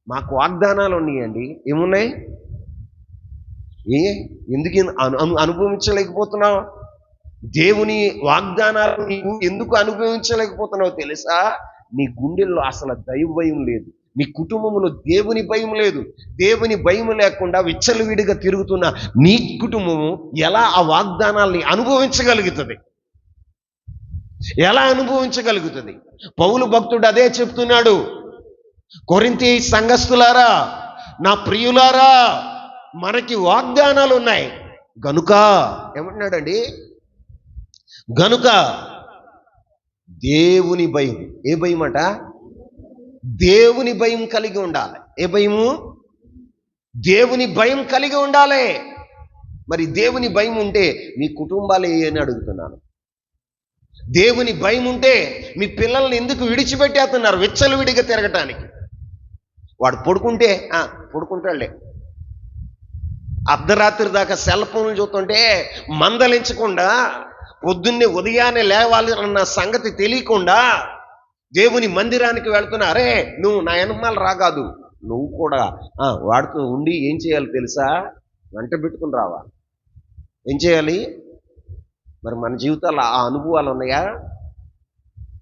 మాకు వాగ్దానాలు ఉన్నాయండి. ఏమున్నాయి? ఎందుకు అనుభవించలేకపోతున్నావు? దేవుని వాగ్దానాలు నీవు ఎందుకు అనుభవించలేకపోతున్నావు తెలుసా? నీ గుండెల్లో అసలు దైవ భయం లేదు, నీ కుటుంబంలో దేవుని భయం లేదు. దేవుని భయం లేకుండా విచ్చలవిడిగా తిరుగుతున్న నీ కుటుంబము ఎలా ఆ వాగ్దానాల్ని అనుభవించగలుగుతుంది? పౌలు భక్తుడు అదే చెప్తున్నాడు. కొరింథీ సంఘస్థులారా, నా ప్రియులారా, మనకి వాగ్దానాలు ఉన్నాయి గనుక ఏమంటున్నాడండి? గనుక దేవుని భయం. ఏ భయం అట? దేవుని భయం కలిగి ఉండాలి. ఏ భయము? దేవుని భయం కలిగి ఉండాలి. మరి దేవుని భయం ఉంటే మీ కుటుంబాలు అని అడుగుతున్నాను. దేవుని భయం ఉంటే మీ పిల్లల్ని ఎందుకు విడిచిపెట్టేస్తున్నారు విచ్చలవిడిగా తిరగటానికి? వాడు పడుకుంటాడులే, అర్ధరాత్రి దాకా సెల్ ఫోన్లు చూస్తుంటే మందలించకుండా పొద్దున్నే ఉదయాన్నే లేవాలి అన్న సంగతి తెలియకుండా దేవుని మందిరానికి వెళ్తున్నారే, నువ్వు నా వెనకాల రాగాదు, నువ్వు కూడా వాడుతూ ఉండి ఏం చేయాలి తెలుసా? వెంట పెట్టుకుని రావాలి. ఏం చేయాలి? మరి మన జీవితాల్లో ఆ అనుభవాలు ఉన్నాయా?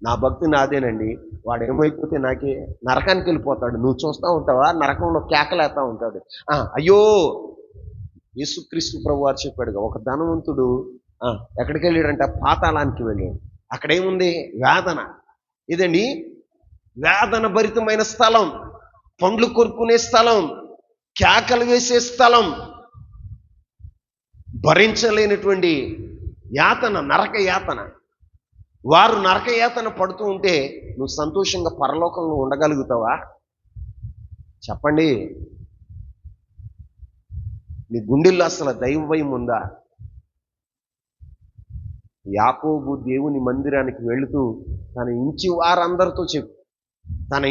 నా భక్తి నాదేనండి, వాడు ఏమైపోతే నాకే నరకానికి వెళ్ళిపోతాడు, నువ్వు చూస్తూ ఉంటావా? నరకంలో కేకలేస్తూ ఉంటాడు. అయ్యో, యేసుక్రీస్తు ప్రభువారు చెప్పాడుగా, ఒక ధనవంతుడు ఎక్కడికి వెళ్ళాడంట? పాతాళానికి వెళ్ళాడు. అక్కడేముంది? వేదన. ఇదండి వేదన భరితమైన స్థలం, పండ్లు కొరుకునే స్థలం, కేకలు వేసే స్థలం, భరించలేనటువంటి యాతన, నరక యాతన. వారు నరక యాతన పడుతూ ఉంటే నువ్వు సంతోషంగా పరలోకంలో ఉండగలుగుతావా? చెప్పండి. నీ గుండెల్లో అసలు దైవ భయం ఉందా? యాకోబు దేవుని మందిరానికి వెళుతూ తన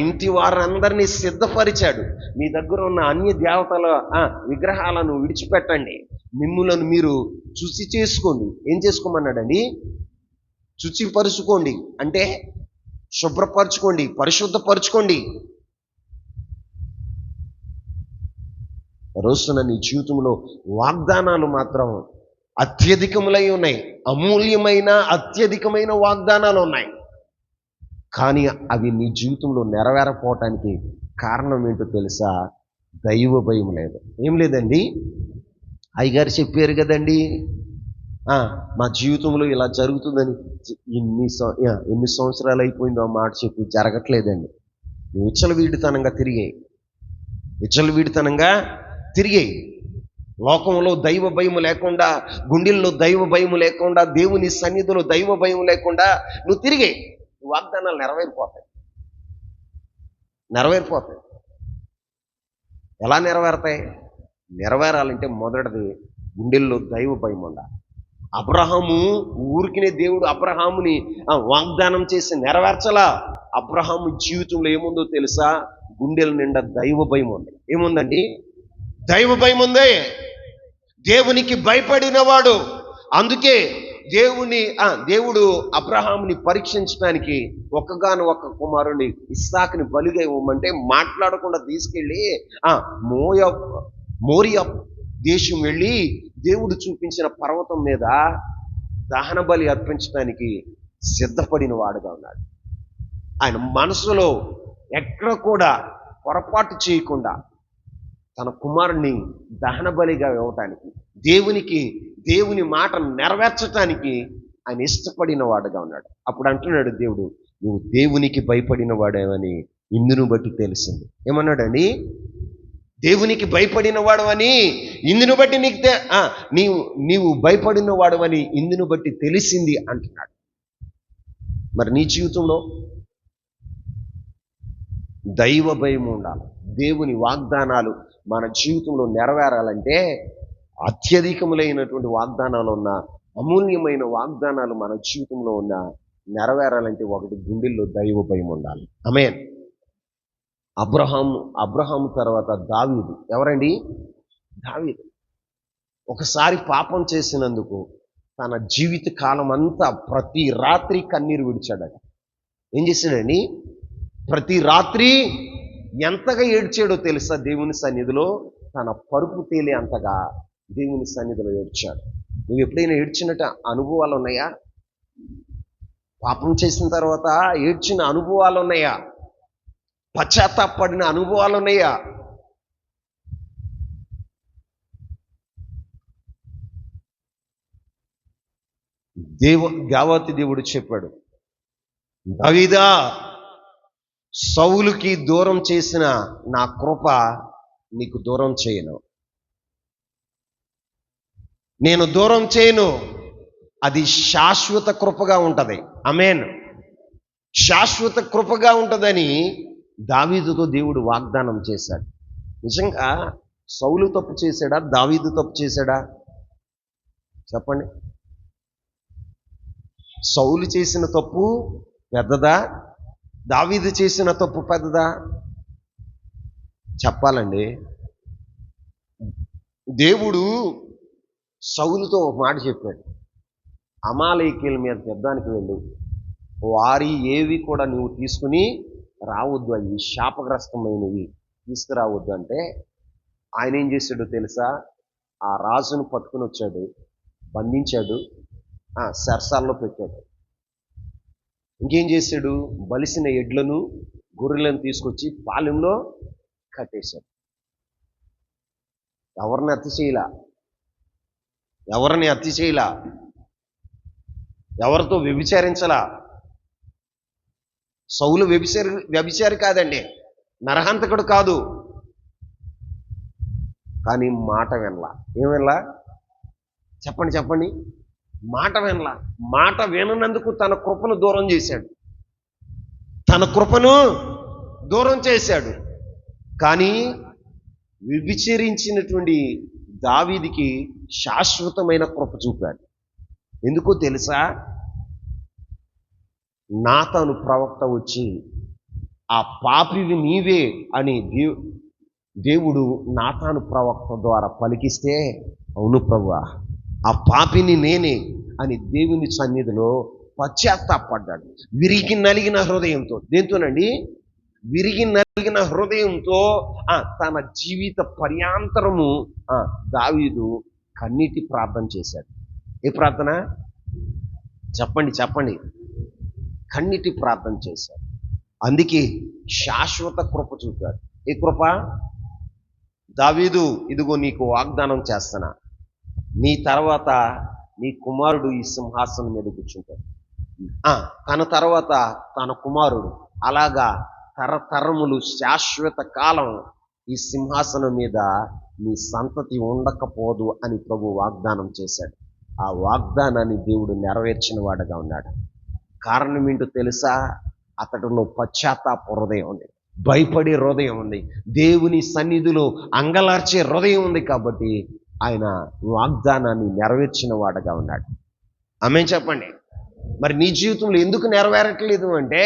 ఇంటి వారందరినీ సిద్ధపరిచాడు. మీ దగ్గర ఉన్న అన్య దేవతల విగ్రహాలను విడిచిపెట్టండి, మిమ్ములను మీరు శుచి చేసుకోండి. ఏం చేసుకోమన్నాడండి? శుచిపరుచుకోండి అంటే శుభ్రపరచుకోండి, పరిశుద్ధపరచుకోండి. రోజున నీ జీవితంలో వాగ్దానాలు మాత్రం అత్యధికములై ఉన్నాయి. అమూల్యమైన అత్యధికమైన వాగ్దానాలు ఉన్నాయి. కానీ అవి నీ జీవితంలో నెరవేరకపోవటానికి కారణం ఏంటో తెలుసా? దైవ భయం లేదు. ఏం లేదండి, అయ్యగారు చెప్పారు కదండి, మా జీవితంలో ఇలా జరుగుతుందని. ఎన్ని సంవత్సరాలు అయిపోయిందో ఆ మాట చెప్పి జరగట్లేదండి. విచ్చలవిడితనంగా తిరిగాయి. లోకంలో దైవ భయం లేకుండా, గుండెల్లో దైవ భయం లేకుండా, దేవుని సన్నిధిలో దైవ భయం లేకుండా నువ్వు తిరిగాయి. వాగ్దానాలు నెరవేరిపోతాయి. ఎలా నెరవేరతాయి? నెరవేరాలంటే మొదటిది గుండెల్లో దైవ భయం ఉండాలి. అబ్రహాము ఊరికినే దేవుడు అబ్రహాముని వాగ్దానం చేసి నెరవేర్చలా. అబ్రహాము జీవితంలో ఏముందో తెలుసా? గుండెల నిండా దైవ భయం ఉంది. ఏముందండి? దైవ భయం ఉంది. దేవునికి భయపడినవాడు. అందుకే దేవుడు అబ్రహాముని పరీక్షించడానికి ఒక్కగాను ఒక్క కుమారుని ఇస్సాకుని బలిగా ఇవ్వమంటే మాట్లాడకుండా తీసుకెళ్ళి మోరియా దేశం వెళ్ళి దేవుడు చూపించిన పర్వతం మీద దహన బలి అర్పించడానికి సిద్ధపడిన వాడుగా ఉన్నాడు. ఆయన మనసులో ఎక్కడ కూడా పొరపాటు చేయకుండా తన కుమారుణ్ణి దహన బలిగా ఇవ్వటానికి, దేవుని మాట నెరవేర్చటానికి ఆయన ఇష్టపడిన వాడుగా ఉన్నాడు. అప్పుడు అంటున్నాడు దేవుడు, నువ్వు దేవునికి భయపడిన వాడేవని ఇందును బట్టి తెలిసింది. ఏమన్నాడని? దేవునికి భయపడిన వాడవని ఇందును బట్టి నీవు భయపడిన వాడవని ఇందును బట్టి తెలిసింది అంటున్నాడు. మరి నీ జీవితంలో దైవ భయం ఉండాలి. దేవుని వాగ్దానాలు మన జీవితంలో నెరవేరాలంటే, అత్యధికములైనటువంటి వాగ్దానాలు ఉన్న, అమూల్యమైన వాగ్దానాలు మన జీవితంలో ఉన్న నెరవేరాలంటే ఒకటి, గుండెల్లో దైవ భయం ఉండాలి. ఆమేన్. అబ్రహాము తర్వాత దావీదు. ఎవరండి? దావీదు. ఒకసారి పాపం చేసినందుకు తన జీవిత కాలం అంతా ప్రతి రాత్రి కన్నీరు విడిచాడట. ఏం చేశాడండి? ప్రతి రాత్రి ఎంతగా ఏడ్చాడో తెలుసా? దేవుని సన్నిధిలో తన పరుపు తేలే అంతగా దేవుని సన్నిధిలో ఏడ్చాడు. నువ్వు ఎప్పుడైనా ఏడ్చినట్టు అనుభవాలు ఉన్నాయా? పాపం చేసిన తర్వాత ఏడ్చిన అనుభవాలు ఉన్నాయా? పశ్చాత్తాపడిన అనుభవాలు ఉన్నాయా? గావాతి దేవుడు చెప్పాడు, దావీదా, సౌలుకి దూరం చేసిన నా కృప నీకు దూరం చేయను. నేను దూరం చేయను. అది శాశ్వత కృపగా ఉంటది. ఆమేన్. శాశ్వత కృపగా ఉంటదని దావీదుతో దేవుడు వాగ్దానం చేశాడు. నిజంగా సౌలు తప్పు చేశాడా? దావీదు తప్పు చేశాడా? చెప్పండి. సౌలు చేసిన తప్పు పెద్దదా? దావీదు చేసిన తప్పు పెద్దదా? చెప్పాలండి. దేవుడు సౌలుతో ఒక మాట చెప్పాడు, అమాలేకీయుల మీద యుద్ధానికి వెళ్ళు, వారి ఏవి కూడా నువ్వు తీసుకుని రావద్దు, అవి శాపగ్రస్తమైనవి తీసుకురావద్దు అంటే, ఆయన ఏం చేశాడో తెలుసా? ఆ రాజును పట్టుకుని వచ్చాడు, బంధించాడు, సరసాల్లో పెట్టాడు. ఇంకేం చేశాడు? బలిసిన ఎడ్లను గొర్రెలను తీసుకొచ్చి పాలెంలో కట్టేశాడు. ఎవరిని హత్య చేయలా, ఎవరితో వ్యభిచారించలా. సౌలు వ్యభిచారి కాదండి, నరహంతకుడు కాదు. కానీ మాట వినలా. ఏం వినలా? చెప్పండి. మాట వినలా. మాట విననందుకు తన కృపను దూరం చేశాడు. కానీ వ్యభిచరించినటువంటి దావీదుకి శాశ్వతమైన కృప చూపాడు. ఎందుకో తెలుసా? నాతాను ప్రవక్త వచ్చి ఆ పాపివి నీవే అని దేవుడు నాతాను ప్రవక్త ద్వారా పలికిస్తే, అవును ప్రభువా, ఆ పాపిని నేనే అని దేవుని సన్నిధిలో పశ్చాత్తాపడ్డాడు. విరిగి నలిగిన హృదయంతో. దేంతోనండి? విరిగి నలిగిన హృదయంతో తన జీవిత పర్యాంతరము దావీదు కన్నీటి ప్రార్థన చేశాడు. ఏ ప్రార్థన? చెప్పండి. కన్నీటి ప్రార్థన చేశాడు. అందుకే శాశ్వత కృప చూపాడు. ఏ కృప? దావీదు, ఇదిగో నీకు వాగ్దానం చేస్తున్నా, నీ తర్వాత నీ కుమారుడు ఈ సింహాసనం మీద కూర్చుంటాడు, తన తర్వాత తన కుమారుడు, అలాగా తరతరములు శాశ్వత కాలం ఈ సింహాసనం మీద నీ సంతతి ఉండకపోదు అని ప్రభు వాగ్దానం చేశాడు. ఆ వాగ్దానాన్ని దేవుడు నెరవేర్చిన వాడుగా ఉన్నాడు. కారణం ఏంటో తెలుసా? అతడిలో పశ్చాత్తాప హృదయం ఉంది, భయపడే హృదయం ఉంది, దేవుని సన్నిధిలో అంగలార్చే హృదయం ఉంది. కాబట్టి ఆయన వాగ్దానాన్ని నెరవేర్చిన వాడుగా ఉన్నాడు. ఆమేన్ చెప్పండి. మరి నీ జీవితంలో ఎందుకు నెరవేరట్లేదు అంటే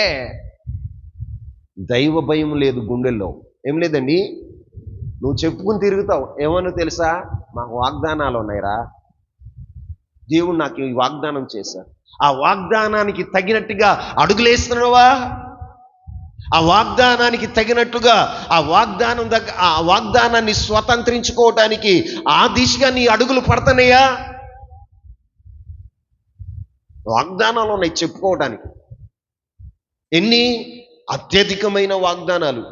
దైవ భయం లేదు గుండెల్లో. ఏం లేదండి, నువ్వు చెప్పుకుని తిరుగుతావు. ఏమన్నా తెలుసా, మాకు వాగ్దానాలు ఉన్నాయిరా, దేవుడు నాకు ఈ వాగ్దానం చేశారు. ఆ వాగ్దానానికి తగినట్టుగా అడుగులేస్తున్నావా? ఆ వాగ్దానానికి తగినట్టుగా ఆ వాగ్దానాన్ని స్వతంత్రించుకోవటానికి ఆ దిశగా నీ అడుగులు పడతానయ్యా? వాగ్దానాలు ఉన్నాయి చెప్పుకోవడానికి. ఎన్ని అత్యధికమైన వాగ్దానాలు.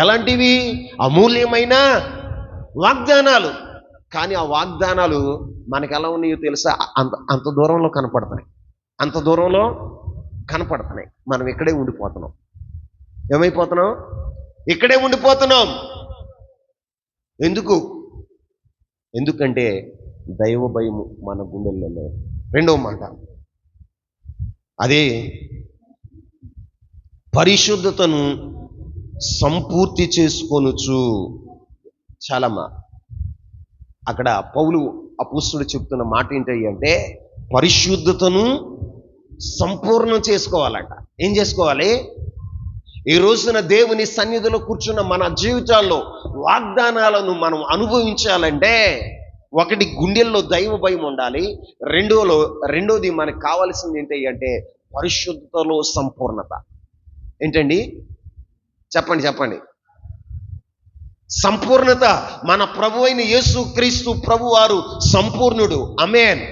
ఎలాంటివి? అమూల్యమైన వాగ్దానాలు. కానీ ఆ వాగ్దానాలు మనకు ఎలా ఉన్నాయో తెలుసా? అంత దూరంలో కనపడుతున్నాయి. అంత దూరంలో కనపడుతున్నాయి. మనం ఇక్కడే ఉండిపోతున్నాం. ఏమైపోతున్నాం? ఇక్కడే ఉండిపోతున్నాం. ఎందుకంటే దైవ భయము మన గుండెల్లో లేదు. రెండవ మాట, అదే పరిశుద్ధతను సంపూర్తి చేసుకొనుచు. చాలమ్మా, అక్కడ పౌలు అపోస్తలుడు చెప్తున్న మాట ఏంటి అంటే పరిశుద్ధతను సంపూర్ణం చేసుకోవాలట. ఏం చేసుకోవాలి? ఈ రోజున దేవుని సన్నిధిలో కూర్చున్న మన జీవితాల్లో వాగ్దానాలను మనం అనుభవించాలంటే ఒకటి, గుండెల్లో దైవ భయం ఉండాలి. రెండోది మనకు కావాల్సింది ఏంటి అంటే పరిశుద్ధతలో సంపూర్ణత. ఏంటండి? చెప్పండి. సంపూర్ణత. మన ప్రభు అయిన యేసు క్రీస్తు ప్రభు వారు సంపూర్ణుడు. ఆమేన్.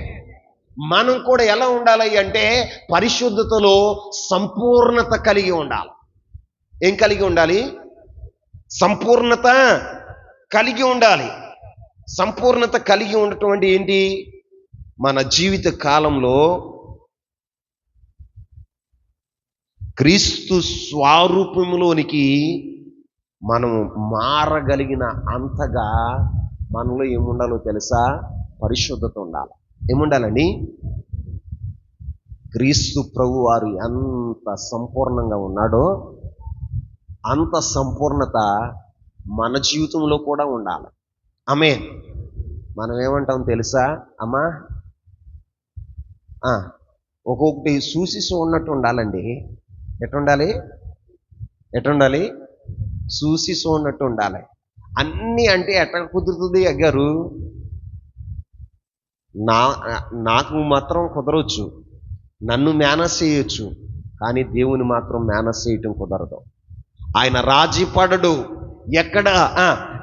మనం కూడా ఎలా ఉండాలి అంటే పరిశుద్ధతలో సంపూర్ణత కలిగి ఉండాలి. ఏం కలిగి ఉండాలి? సంపూర్ణత కలిగి ఉండాలి. సంపూర్ణత కలిగి ఉండటం అంటే ఏంటి? మన జీవిత కాలంలో క్రీస్తు స్వరూపంలోనికి మనం మారగలిగిన అంతగా మనలో ఏముండాలో తెలుసా? పరిశుద్ధత ఉండాలి. ఏముండాలండి? క్రీస్తు ప్రభు వారు ఎంత సంపూర్ణంగా ఉన్నాడో అంత సంపూర్ణత మన జీవితంలో కూడా ఉండాలి. ఆమేన్. మనం ఏమంటాం తెలుసా అమ్మా? ఒక్కొక్కటి చూసి చూడనట్టు ఉండాలండి. ఎటుండాలి? చూసి చూడనట్టు ఉండాలి. అన్నీ అంటే ఎట్లా కుదురుతుంది అగ్గారు? నాకు మాత్రం కుదరవచ్చు, నన్ను మేనేజ్ చేయొచ్చు, కానీ దేవుని మాత్రం మేనేజ్ చేయటం కుదరదు. ఆయన రాజీ పడడు. ఎక్కడ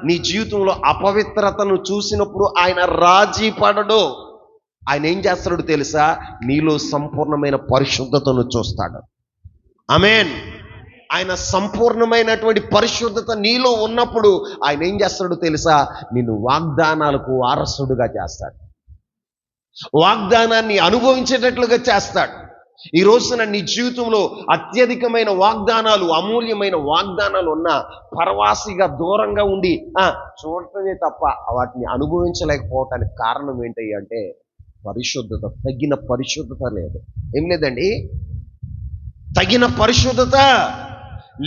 నీ జీవితంలో అపవిత్రతను చూసినప్పుడు ఆయన రాజీ పడడు. ఆయన ఏం చేస్తాడు తెలుసా? నీలో సంపూర్ణమైన పరిశుద్ధతను చూస్తాడు. ఆమేన్. ఆయన సంపూర్ణమైనటువంటి పరిశుద్ధత నీలో ఉన్నప్పుడు ఆయన ఏం చేస్తాడు తెలుసా? నిన్ను వాగ్దానాలకు వారసుడుగా చేస్తాడు. వాగ్దానాన్ని అనుభవించేటట్లుగా చేస్తాడు. ఈ రోజున నీ జీవితంలో అత్యధికమైన వాగ్దానాలు, అమూల్యమైన వాగ్దానాలు ఉన్నా పరవాసిగా దూరంగా ఉండి చూడటమే తప్ప వాటిని అనుభవించలేకపోవటానికి కారణం ఏంటి అంటే పరిశుద్ధత, తగిన పరిశుద్ధత లేదు. ఏం లేదండి? తగిన పరిశుద్ధత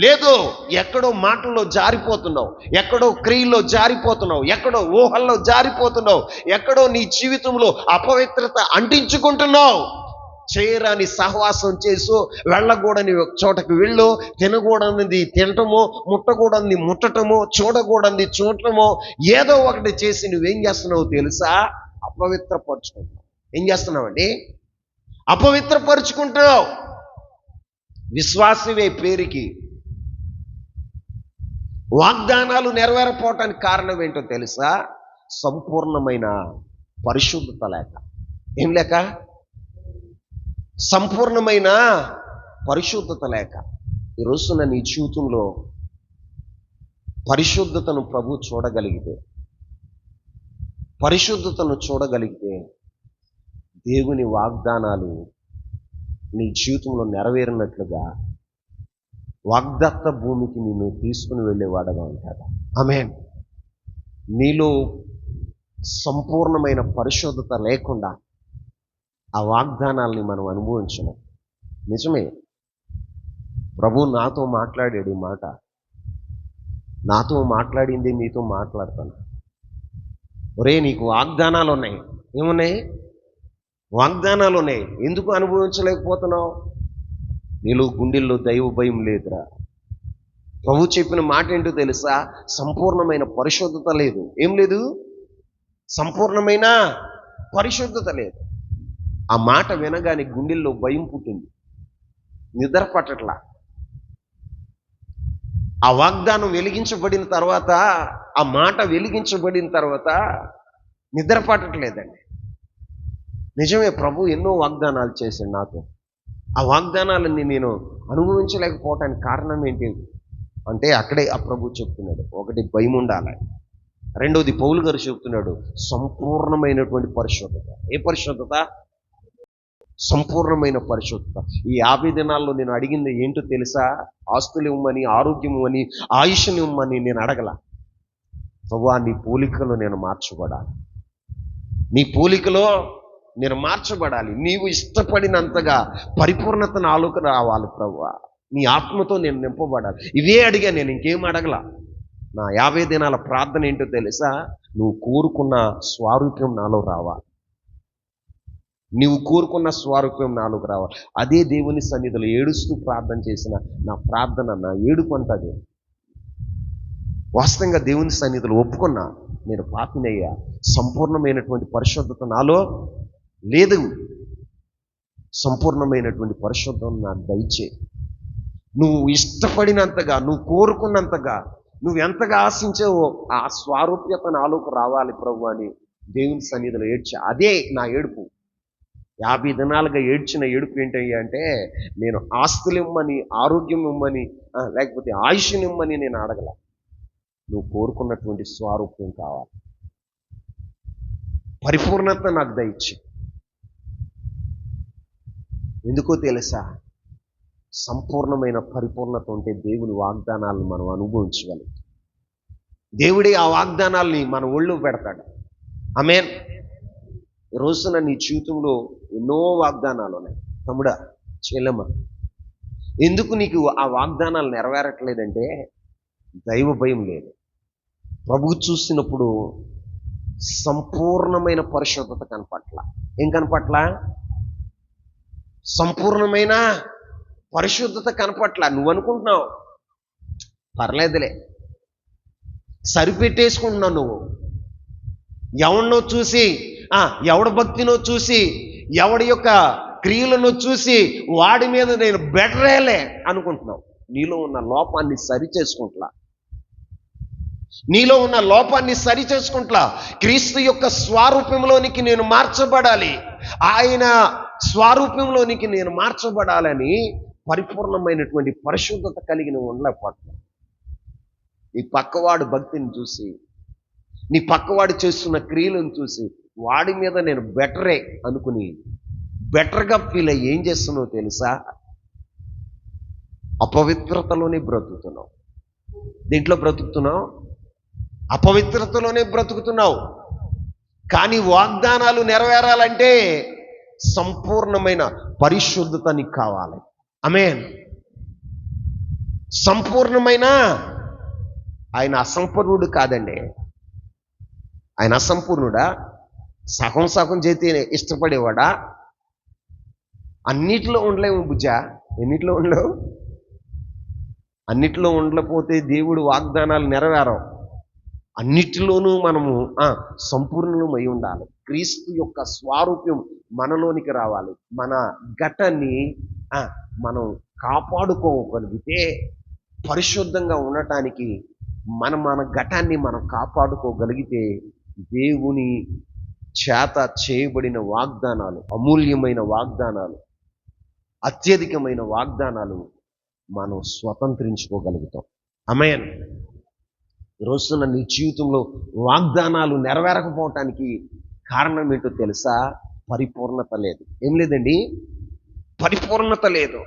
లేదు. ఎక్కడో మాటల్లో జారిపోతున్నావు, ఎక్కడో క్రియల్లో జారిపోతున్నావు, ఎక్కడో ఊహల్లో జారిపోతున్నావు, ఎక్కడో నీ జీవితంలో అపవిత్రత అంటించుకుంటున్నావు. చేయరాని సహవాసం చేసు, వెళ్ళకూడని చోటకి వెళ్ళు, తినకూడనిది తినటమో, ముట్టకూడనిది ముట్టటమో, చూడకూడనిది చూడటమో, ఏదో ఒకటి చేసి నువ్వేం చేస్తున్నావు తెలుసా? అపవిత్రపరుచుకుంటున్నావు. ఏం చేస్తున్నావండి? అపవిత్రపరుచుకుంటున్నావు. విశ్వాసమే పేరుకి వాగ్దానాలు నెరవేరపోవటానికి కారణం ఏంటో తెలుసా? సంపూర్ణమైన పరిశుద్ధత లేక. ఏం లేక? సంపూర్ణమైన పరిశుద్ధత లేక. ఈ రోజున నీ జీవితంలో పరిశుద్ధతను ప్రభు చూడగలిగితే దేవుని వాగ్దానాలు నీ జీవితంలో నెరవేరినట్లుగా వాగ్దత్త భూమికి నిన్ను తీసుకుని వెళ్ళేవాడుగా ఉంటాడు. ఆమేన్. నీలో సంపూర్ణమైన పరిశుద్ధత లేకుండా ఆ వాగ్దానాల్ని మనం అనుభవించలేం. నిజమే, ప్రభు నాతో మాట్లాడాడు. ఈ మాట నాతో మాట్లాడింది మీతో మాట్లాడతాను. ఒరే, నీకు వాగ్దానాలు ఉన్నాయి. ఏమున్నాయి? వాగ్దానాలు ఉన్నాయి, ఎందుకు అనుభవించలేకపోతున్నావు? నీలో గుండెల్లో దైవ భయం లేదురా. ప్రభు చెప్పిన మాట ఏంటో తెలుసా? సంపూర్ణమైన పరిశుద్ధత లేదు. ఏం లేదు? సంపూర్ణమైన పరిశుద్ధత లేదు. ఆ మాట వినగానే గుండెల్లో భయం పుట్టింది, నిద్ర పట్టట్లా. ఆ వాగ్దానం వెలిగించబడిన తర్వాత, ఆ మాట వెలిగించబడిన తర్వాత నిద్ర పట్టట్లేదండి. నిజమే, ప్రభు ఎన్నో వాగ్దానాలు చేశాడు నాతో. ఆ వాగ్దానాలన్నీ నేను అనుభవించలేకపోవటానికి కారణం ఏంటి అంటే, అక్కడే ఆ ప్రభు చెప్తున్నాడు, ఒకటి భయం ఉండాలి, రెండవది పౌలు గారు చెప్తున్నాడు సంపూర్ణమైనటువంటి పరిశుద్ధత. ఏ పరిశుద్ధత? సంపూర్ణమైన పరిశుద్ధత. ఈ 50 దినాల్లో నేను అడిగింది ఏంటో తెలుసా? ఆస్తులు ఇవ్వమని, ఆరోగ్యం ఇవ్వమని, ఆయుష్ని ఇవ్వమని నేను అడగల. ప్రభువా, నీ పోలికలో నేను మార్చబడాలి, నీ పోలికలో నేను మార్చబడాలి, నీవు ఇష్టపడినంతగా పరిపూర్ణత నాలోకి రావాలి ప్రభువా, నీ ఆత్మతో నేను నింపబడాలి. ఇవే అడిగా, నేను ఇంకేం అడగల. నా 50 దినాల ప్రార్థన ఏంటో తెలుసా? నువ్వు కోరుకున్న స్వారూప్యం నాలో రావాలి, నీవు కోరుకున్న స్వారూప్యం నాలోకి రావాలి. అదే దేవుని సన్నిధిలో ఏడుస్తూ ప్రార్థన చేసిన నా ప్రార్థన, నా ఏడుపు అంతది. వాస్తవంగా దేవుని సన్నిధిలో ఒప్పుకున్నా, నేను పాపినయ్యా, సంపూర్ణమైనటువంటి పరిశుద్ధత నాలో లేదు, సంపూర్ణమైనటువంటి పరిశుద్ధం నాకు దయచే. నువ్వు ఇష్టపడినంతగా, నువ్వు కోరుకున్నంతగా, నువ్వు ఎంతగా ఆశించావో ఆ స్వారూప్యత నాలోకి రావాలి ప్రభు అని దేవుని సన్నిధిలో ఏడ్చా. అదే నా ఏడుపు. 50 దినాలుగా ఏడ్చిన ఏడుపు ఏంటయ్యా అంటే, నేను ఆస్తులు ఇమ్మని, ఆరోగ్యం ఇమ్మని, లేకపోతే ఆయుష్ని ఇమ్మని నేను అడగల. నువ్వు కోరుకున్నటువంటి స్వారూప్యం కావాలి, పరిపూర్ణత నాకు దయచి. ఎందుకో తెలుసా? సంపూర్ణమైన పరిపూర్ణత ఉంటే దేవుని వాగ్దానాలను మనం అనుభవించగలం. దేవుడే ఆ వాగ్దానాల్ని మన ఒళ్ళో పెడతాడు. ఆమేన్. ఈ రోజున నీ జీవితంలో ఎన్నో వాగ్దానాలు ఉన్నాయి తమ్ముడా, చెల్లెమ్మ. ఎందుకు నీకు ఆ వాగ్దానాలు నెరవేరట్లేదంటే దైవ భయం లేదు. ప్రభువు చూసినప్పుడు సంపూర్ణమైన పరిశుద్ధత కనపట్ల. ఏం కనపట్ల? సంపూర్ణమైన పరిశుద్ధత కనపట్ల. నువ్వు అనుకుంటున్నావు పర్లేదులే, సరిపెట్టేసుకుంటున్నావు. నువ్వు ఎవడినో చూసి, ఎవడి భక్తినో చూసి, ఎవడి యొక్క క్రియలను చూసి వాడి మీద నేను బెటరేలే అనుకుంటున్నావు. నీలో ఉన్న లోపాన్ని సరి చేసుకుంటా, నీలో ఉన్న లోపాన్ని సరి చేసుకుంటా. క్రీస్తు యొక్క స్వారూప్యంలోనికి నేను మార్చబడాలి, ఆయన స్వారూప్యంలోనికి నేను మార్చబడాలని పరిపూర్ణమైనటువంటి పరిశుద్ధత కలిగిన ఉండలేకపోతున్నా. నీ పక్కవాడు భక్తిని చూసి, నీ పక్కవాడు చేస్తున్న క్రియలను చూసి వాడి మీద నేను బెటరే అనుకుని బెటర్గా ఫీల్ అయ్యి ఏం చేస్తున్నావు తెలుసా? అపవిత్రతలోనే బ్రతుకుతున్నావు. దీంట్లో బ్రతుకుతున్నావు, అపవిత్రతలోనే బ్రతుకుతున్నావు. కానీ వాగ్దానాలు నెరవేరాలంటే సంపూర్ణమైన పరిశుద్ధత నీకు కావాలి. ఆమేన్. సంపూర్ణమైన, ఆయన అసంపూర్ణుడు కాదండి. ఆయన అసంపూర్ణుడా? సగం సగం చేతి ఇష్టపడేవాడా? అన్నిట్లో ఉండలేము బుజ్జా. ఎన్నిట్లో ఉండలేవు? అన్నిట్లో ఉండలేకపోతే దేవుడు వాగ్దానాలు నెరవేరవు. అన్నిటిలోనూ మనము సంపూర్ణమై ఉండాలి. క్రీస్తు యొక్క స్వారూప్యం మనలోనికి రావాలి. మన ఘటాన్ని మనం కాపాడుకోగలిగితే, పరిశుద్ధంగా ఉండటానికి మన ఘటాన్ని మనం కాపాడుకోగలిగితే, దేవుని చేత చేయబడిన వాగ్దానాలు, అమూల్యమైన వాగ్దానాలు, అత్యధికమైన వాగ్దానాలు మనం స్వతంత్రించుకోగలుగుతాం. ఆమేన్. ఈరోజున నీ జీవితంలో వాగ్దానాలు నెరవేరకపోవటానికి కారణం ఏంటో తెలుసా? పరిపూర్ణత లేదు. ఏం లేదండి? పరిపూర్ణత లేదు.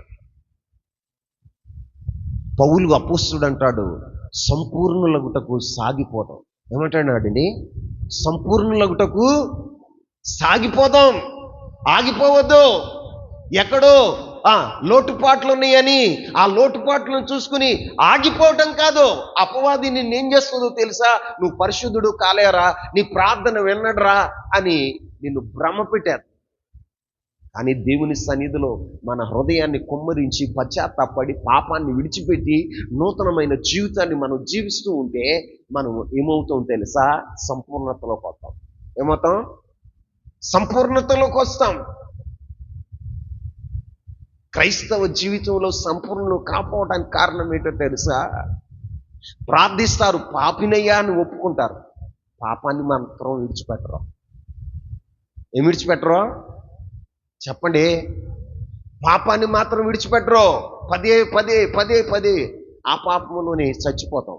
పౌలు అపోస్తలుడు అంటాడు, సంపూర్ణులగుటకు సాగిపోతాం. ఏమంటాడండి? సంపూర్ణులగుటకు సాగిపోదాం, ఆగిపోవద్దు. ఎక్కడో లోటుపాట్లు ఉన్నాయని ఆ లోటుపాట్లను చూసుకుని ఆగిపోవటం కాదు. అపవాది నిన్ను ఏం చేస్తుందో తెలుసా? నువ్వు పరిశుద్ధుడు కాలేరా, నీ ప్రార్థన విన్నడరా అని నిన్ను భ్రమ పెట్టారు. కానీ దేవుని సన్నిధిలో మన హృదయాన్ని కుమ్మరించి పశ్చాత్తాపడి పాపాన్ని విడిచిపెట్టి నూతనమైన జీవితాన్ని మనం జీవిస్తూ ఉంటే మనం ఏమవుతాం తెలుసా? సంపూర్ణతలోకి వస్తాం. ఏమవుతాం? సంపూర్ణతలోకి వస్తాం. క్రైస్తవ జీవితంలో సంపూర్ణలు కాకపోవడానికి కారణం ఏంటో తెలుసా? ప్రార్థిస్తారు, పాపినయ్యా అని ఒప్పుకుంటారు, పాపాన్ని మాత్రం విడిచిపెట్టరు. ఏం విడిచిపెట్టరు? చెప్పండి. పాపాన్ని మాత్రం విడిచిపెట్టరు. పదే పదే పదే పదే ఆ పాపంలోనే చచ్చిపోతాం.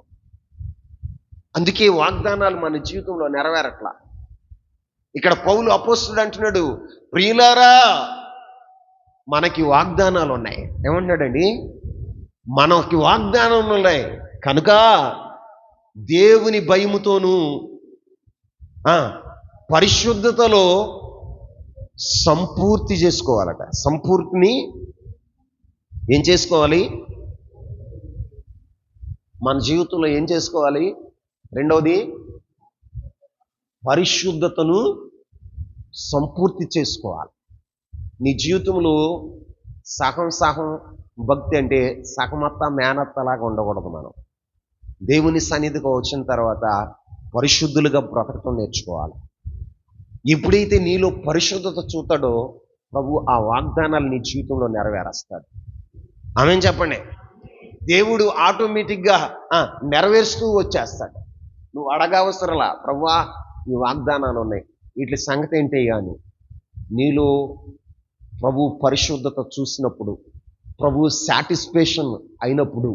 అందుకే వాగ్దానాలు మన జీవితంలో నెరవేరట్లా. ఇక్కడ పౌలు అపోస్తలుడు అంటున్నాడు, ప్రియులారా మనకి వాగ్దానాలు ఉన్నాయి. ఏమంటున్నాడండి? మనకి వాగ్దానాలు ఉన్నాయి కనుక దేవుని భయముతోనూ పరిశుద్ధతలో సంపూర్తి చేసుకోవాలట. సంపూర్తిని ఏం చేసుకోవాలి? మన జీవితంలో ఏం చేసుకోవాలి? రెండవది, పరిశుద్ధతను సంపూర్తి చేసుకోవాలి. నీ జీవితంలో సగం సగం భక్తి అంటే సగమత్త మేనత్తలాగా ఉండకూడదు. మనం దేవుని సన్నిధికి వచ్చిన తర్వాత పరిశుద్ధులుగా బ్రతకటం నేర్చుకోవాలి. ఎప్పుడైతే నీలో పరిశుద్ధత చూస్తాడో ప్రభు ఆ వాగ్దానాలు నీ జీవితంలో నెరవేరుస్తాడు. ఆమేన్ చెప్పండి. దేవుడు ఆటోమేటిక్గా నెరవేరుస్తూ వచ్చేస్తాడు. నువ్వు అడగవసరలా, ప్రభువా ఈ వాగ్దానాలు ఉన్నాయి, వీటి సంగతి ఏంటి అని. నీలో ప్రభు పరిశుద్ధత చూసినప్పుడు, ప్రభు సాటిస్ఫాక్షన్ అయినప్పుడు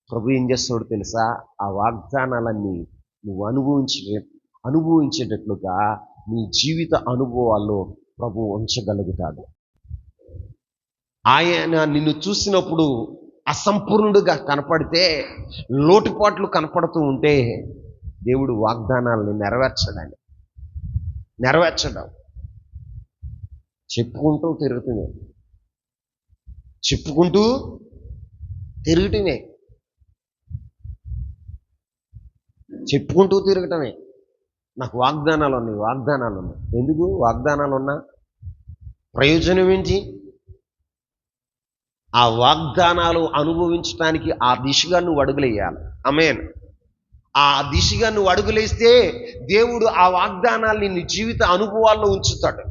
ప్రభు ఏం చేస్తాడు తెలుసా? ఆ వాగ్దానాలన్నీ నువ్వు అనుభవించేటట్లుగా నీ జీవిత అనుభవాల్లో ప్రభు ఉంచగలుగుతాడు. ఆయన నిన్ను చూసినప్పుడు అసంపూర్ణుడుగా కనపడితే, లోటుపాట్లు కనపడుతూ ఉంటే దేవుడు వాగ్దానాలను నెరవేర్చడం చెప్పుకుంటూ తిరగటమే. నాకు వాగ్దానాలు ఉన్నాయి. ఎందుకు వాగ్దానాలు ఉన్నా ప్రయోజనం ఏంటి? ఆ వాగ్దానాలు అనుభవించడానికి ఆ దిశగా నువ్వు అడుగులేయాలి. ఆమేన్. ఆ దిశగా నువ్వు అడుగులేస్తే దేవుడు ఆ వాగ్దానాల్ని నీ జీవిత అనుభవాల్లో ఉంచుతాడు.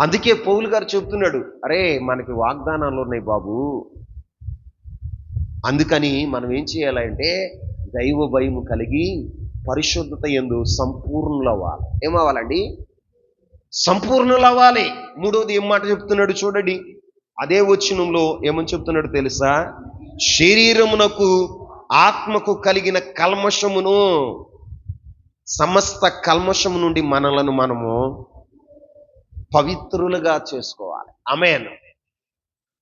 అందుకే పౌలు గారు చెప్తున్నాడు, అరే మనకి వాగ్దానాలు ఉన్నాయి బాబు, అందుకని మనం ఏం చేయాలంటే దైవ భయము కలిగి పరిశుద్ధత యందు సంపూర్ణులవ్వాలి. ఏమవ్వాలండి? సంపూర్ణులవ్వాలి. మూడోది ఏం మాట చెప్తున్నాడు చూడండి. అదే వచనంలో ఏమని చెప్తున్నాడు తెలుసా? శరీరమునకు ఆత్మకు కలిగిన కల్మషమును, సమస్త కల్మషము నుండి మనలను మనము పవిత్రులుగా చేసుకోవాలి. ఆమేన్.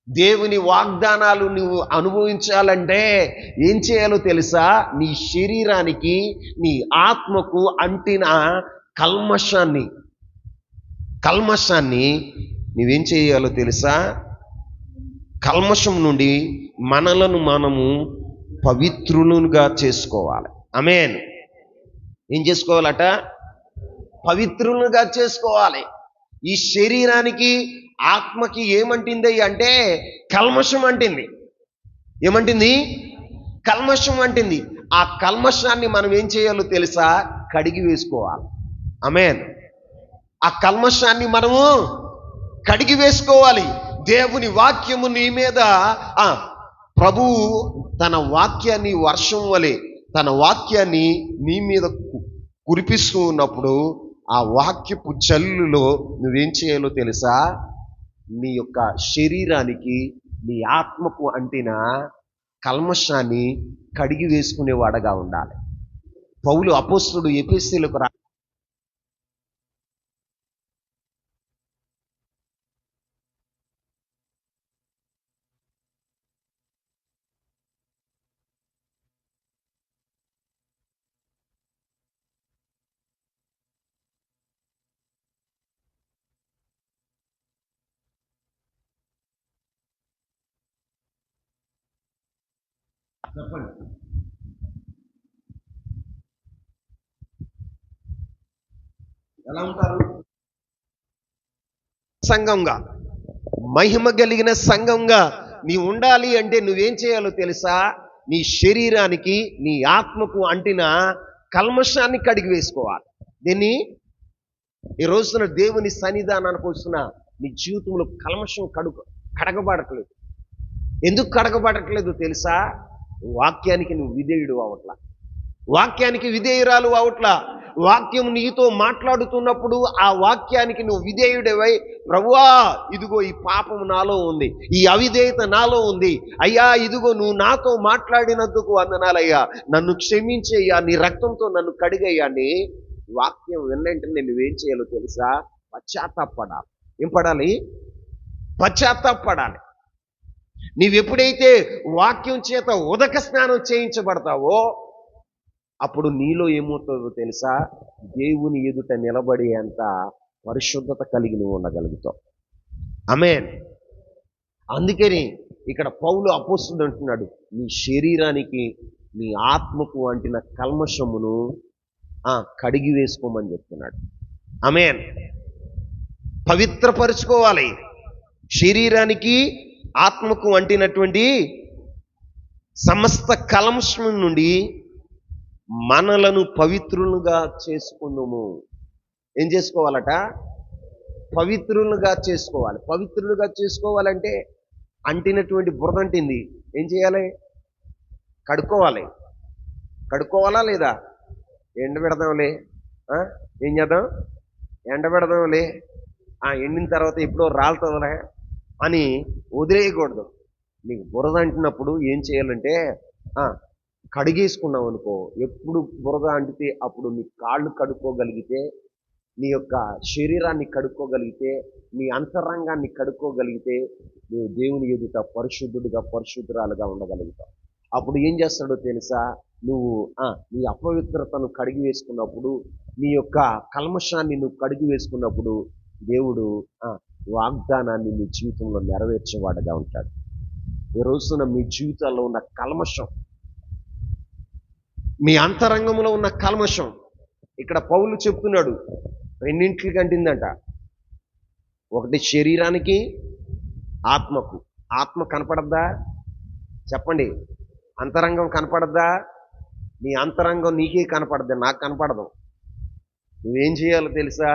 దేవుని వాగ్దానాలు నువ్వు అనుభవించాలంటే ఏం చేయాలో తెలుసా? నీ శరీరానికి, నీ ఆత్మకు అంటిన కల్మషాన్ని నువ్వేం చేయాలో తెలుసా? కల్మషం నుండి మనలను మనము పవిత్రులుగా చేసుకోవాలి. ఆమేన్. ఏం చేసుకోవాలట? పవిత్రులుగా చేసుకోవాలి. ఈ శరీరానికి ఆత్మకి ఏమంటింది అంటే కల్మషం అంటింది. ఏమంటింది? కల్మషం అంటింది. ఆ కల్మషాన్ని మనం ఏం చేయాలో తెలుసా? కడిగి వేసుకోవాలి. ఆమేన్. ఆ కల్మషాన్ని మనము కడిగి వేసుకోవాలి. దేవుని వాక్యము నీ మీద ప్రభువు తన వాక్యాన్ని వర్షం వలె తన వాక్యాన్ని నీ మీద కురిపిస్తూ ఉన్నప్పుడు ఆ వాక్యపు జల్లులో నువ్వేం చేయాలో తెలుసా? నీ యొక్క శరీరానికి, నీ ఆత్మకు అంటిన కల్మషాన్ని కడిగి వేసుకునేవాడగా ఉండాలి. పౌలు అపోస్తలుడు ఎఫెసీయులకు చెప్పండి. ఎలా ఉంటారు? సంఘంగా, మహిమ కలిగిన సంఘంగా నీ ఉండాలి అంటే నువ్వేం చేయాలో తెలుసా? నీ శరీరానికి, నీ ఆత్మకు అంటిన కల్మషాన్ని కడిగి వేసుకోవాలి. దీన్ని ఈ రోజున దేవుని సన్నిధానానికి వస్తున్న నీ జీవితంలో కల్మషం కడగబడట్లేదు. ఎందుకు కడగబడట్లేదు తెలుసా? వాక్యానికి నువ్వు విధేయుడు అవట్లా, వాక్యానికి విధేయురాలు అవట్లా. వాక్యం నీతో మాట్లాడుతున్నప్పుడు ఆ వాక్యానికి నువ్వు విధేయుడవై, ప్రభువా ఇదిగో ఈ పాపం నాలో ఉంది, ఈ అవిధేయత నాలో ఉంది అయ్యా, ఇదిగో నువ్వు నాతో మాట్లాడినందుకు వందనాలయ్యా, నన్ను క్షమించయ్యా, నీ రక్తంతో నన్ను కడిగయ్యా అని వాక్యం విన్నంటే నువ్వేం చేయాలో తెలుసా? పశ్చాత్తాపడాలి. ఏం పడాలి? పశ్చాత్తాపడాలి. నీవెప్పుడైతే వాక్యం చేత ఉదక స్నానం చేయించబడతావో అప్పుడు నీలో ఏమవుతుందో తెలుసా? దేవుని ఎదుట నిలబడే అంత పరిశుద్ధత కలిగి నువ్వు ఉండగలుగుతావు. ఆమేన్. అందుకని ఇక్కడ పౌలు అపోస్తలుడు అంటున్నాడు, నీ శరీరానికి, నీ ఆత్మకు అంటిన కల్మషమును కడిగి వేసుకోమని చెప్తున్నాడు. ఆమేన్. పవిత్రపరుచుకోవాలి. శరీరానికి, ఆత్మకు అంటినటువంటి సమస్త కల్మషం నుండి మనలను పవిత్రులుగా చేసుకుందాము. ఏం చేసుకోవాలట? పవిత్రులుగా చేసుకోవాలి. పవిత్రులుగా చేసుకోవాలంటే అంటినటువంటి బురద అంటింది ఏం చేయాలి? కడుక్కోవాలి. కడుక్కోవాలా లేదా? ఎండబెడదాంలే, ఏం చేద్దాం? ఎండబెడదాంలే, ఎండిన తర్వాత ఎప్పుడో రాలుతుందిలే అని వదిలేయకూడదు. నీకు బురద అంటినప్పుడు ఏం చేయాలంటే కడిగేసుకున్నావు అనుకో, ఎప్పుడు బురద అంటితే అప్పుడు నీ కాళ్ళు కడుక్కోగలిగితే, నీ యొక్క శరీరాన్ని కడుక్కోగలిగితే, నీ అంతరంగాన్ని కడుక్కోగలిగితే నువ్వు దేవుని ఎదుట పరిశుద్ధుడిగా, పరిశుద్ధురాలుగా ఉండగలుగుతావు. అప్పుడు ఏం చేస్తాడో తెలుసా? నువ్వు నీ అపవిత్రతను కడిగి వేసుకున్నప్పుడు, నీ యొక్క కల్మషాన్ని నువ్వు కడిగి వేసుకున్నప్పుడు దేవుడు వాగ్దానాన్ని నీ జీవితంలో నెరవేర్చేవాడుగా ఉంటాడు. ఈ రోజున మీ జీవితాల్లో ఉన్న కల్మషం, మీ అంతరంగంలో ఉన్న కల్మషం ఇక్కడ పౌలు చెప్తున్నాడు, రెండింటికి అంటిందంట. ఒకటి శరీరానికి, ఆత్మకు. ఆత్మ కనపడద్దా? చెప్పండి. అంతరంగం కనపడద్దా? నీ అంతరంగం నీకే కనపడద్దు, నాకు కనపడదు. నువ్వేం చేయాలో తెలుసా?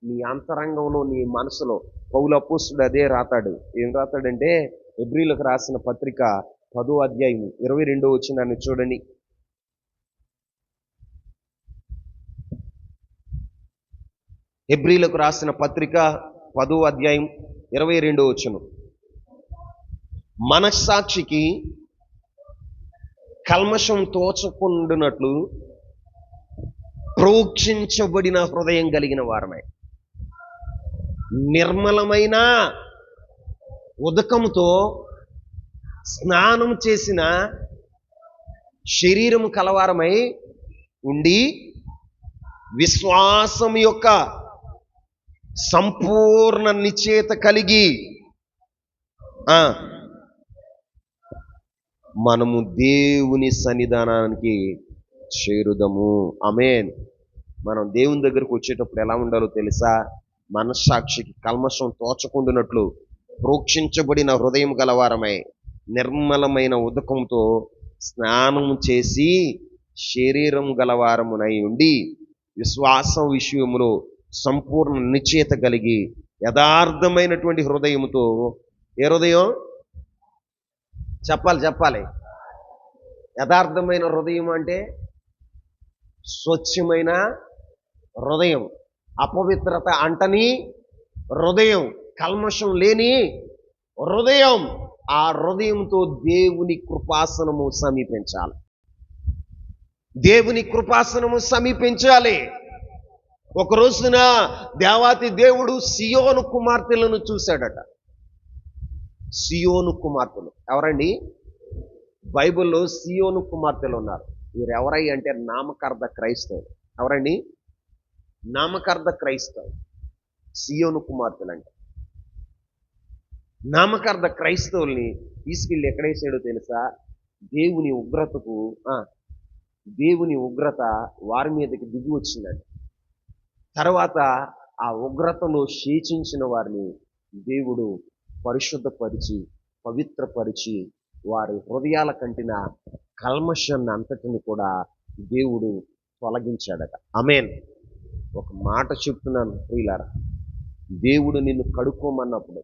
నీ అంతరంగంలో, నీ మనసులో పౌలు అపోస్తలుడు అదే రాతాడు. ఏం రాతాడంటే, హెబ్రీయులకు రాసిన పత్రిక 10వ అధ్యాయం 22వ వచనాన్ని చూడండి. హెబ్రీయులకు రాసిన పత్రిక 10వ అధ్యాయం 22వ వచనం. మనస్సాక్షికి కల్మషం తోచకుండునట్లు ప్రోక్షించబడిన హృదయం కలిగిన వారమై, నిర్మలమైన ఉదకముతో స్నానం చేసిన శరీరము కలవారమై ఉండి, విశ్వాసం యొక్క సంపూర్ణ నిశ్చయత కలిగి మనము దేవుని సన్నిధానానికి చేరుదము. ఆమేన్. మనం దేవుని దగ్గరకు వచ్చేటప్పుడు ఎలా ఉండాలో తెలుసా? మనస్సాక్షికి కల్మషం తోచకుండునట్లు ప్రోక్షించబడిన హృదయం గలవారమై, నిర్మలమైన ఉదకంతో స్నానం చేసి శరీరం గలవారమునై ఉండి, విశ్వాసం విషయంలో సంపూర్ణ నిశ్చయత కలిగి, యథార్థమైనటువంటి హృదయముతో. ఏ హృదయం? చెప్పాలి. యథార్థమైన హృదయం అంటే స్వచ్ఛమైన హృదయం, అపవిత్రత అంటని హృదయం, కల్మషం లేని హృదయం. ఆ హృదయంతో దేవుని కృపాసనము సమీపించాలి. దేవుని కృపాసనము సమీపించాలి. ఒక రోజున దేవాతి దేవుడు సియోను కుమార్తెలను చూశాడట. సియోను కుమార్తెలు ఎవరండి? బైబిల్లో సియోను కుమార్తెలు ఉన్నారు. వీరు ఎవరై అంటే నామకార్థ క్రైస్తవులు. ఎవరండి? నామకార్థ క్రైస్తవులు సియోను కుమార్తెలు అంటే. నామకార్థ క్రైస్తవుల్ని తీసుకెళ్ళి ఎక్కడేసాడో తెలుసా? దేవుని ఉగ్రతకు, దేవుని ఉగ్రత వారి మీదకి దిగి వచ్చిందండి. తర్వాత ఆ ఉగ్రతలో శేషించిన వారిని దేవుడు పరిశుద్ధపరిచి పవిత్రపరిచి వారి హృదయాల కంటిన కల్మషాన్ని అంతటిని కూడా దేవుడు తొలగించాడట. ఆమేన్. ఒక మాట చెప్తున్నాను ప్రియులారా, దేవుడు నిన్ను కడుక్కోమన్నప్పుడు,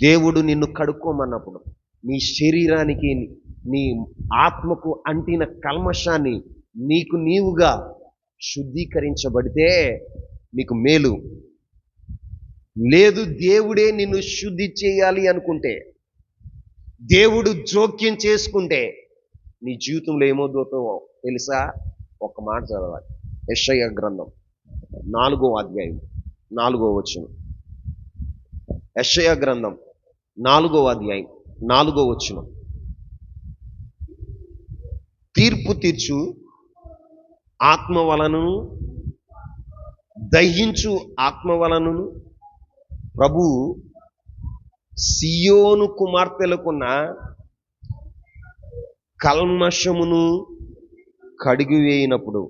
దేవుడు నిన్ను కడుక్కోమన్నప్పుడు నీ శరీరానికి నీ ఆత్మకు అంటిన కల్మషాన్ని నీకు నీవుగా శుద్ధీకరించబడితే నీకు మేలు. లేదు, దేవుడే నిన్ను శుద్ధి చేయాలి అనుకుంటే, దేవుడు జోక్యం చేసుకుంటే నీ జీవితంలో ఏమవుతుందో తెలుసా? ఒక మాట చదవాలి. యెషయా గ్రంథం 4వ అధ్యాయం 4వ వచనం. యెషయా గ్రంథం 4వ అధ్యాయం 4వ వచనం. తీర్పు తీర్చు ఆత్మ వలనను దహించు ఆత్మ వలనను ప్రభు సియోను కుమార్తెలకున్న కల్మషమును కడిగివేయినప్పుడు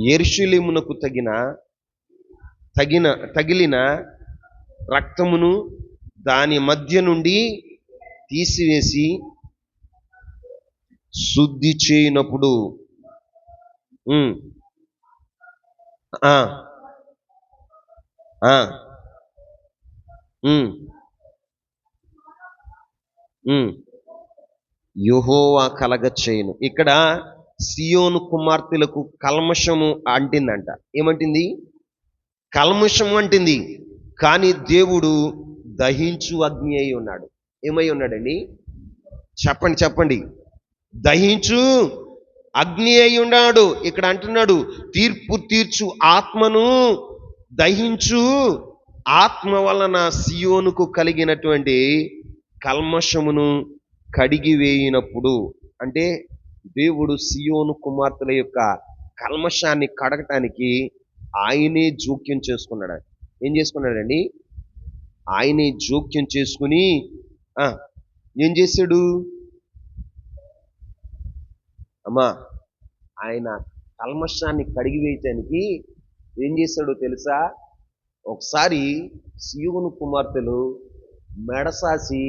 యెరూషలేమునకు తగిలిన రక్తమును దాని మధ్య నుండి తీసివేసి శుద్ధి చేయనప్పుడు యెహోవా కలగచేయును. ఇక్కడ సియోను కుమార్తెలకు కల్మషము అంటిందంట. ఏమంటింది? కల్మషము అంటింది. కానీ దేవుడు దహించు అగ్ని అయి ఉన్నాడు. ఏమై ఉన్నాడండి? చెప్పండి చెప్పండి. దహించు అగ్ని అయి ఉన్నాడు. ఇక్కడ అంటున్నాడు, తీర్పు తీర్చు ఆత్మను దహించు ఆత్మ వలన సియోనుకు కలిగినటువంటి కల్మషమును కడిగివేయినప్పుడు, అంటే దేవుడు సియోను కుమార్తెల యొక్క కల్మషాన్ని కడగటానికి ఆయనే జోక్యం చేసుకున్నాడు. ఏం చేసుకున్నాడండి? ఆయనే జోక్యం చేసుకుని ఏం చేశాడు? అమ్మా, ఆయన కల్మషాన్ని కడిగివేయటానికి ఏం చేశాడో తెలుసా? ఒకసారి సియోను కుమార్తెలు మెడసాసి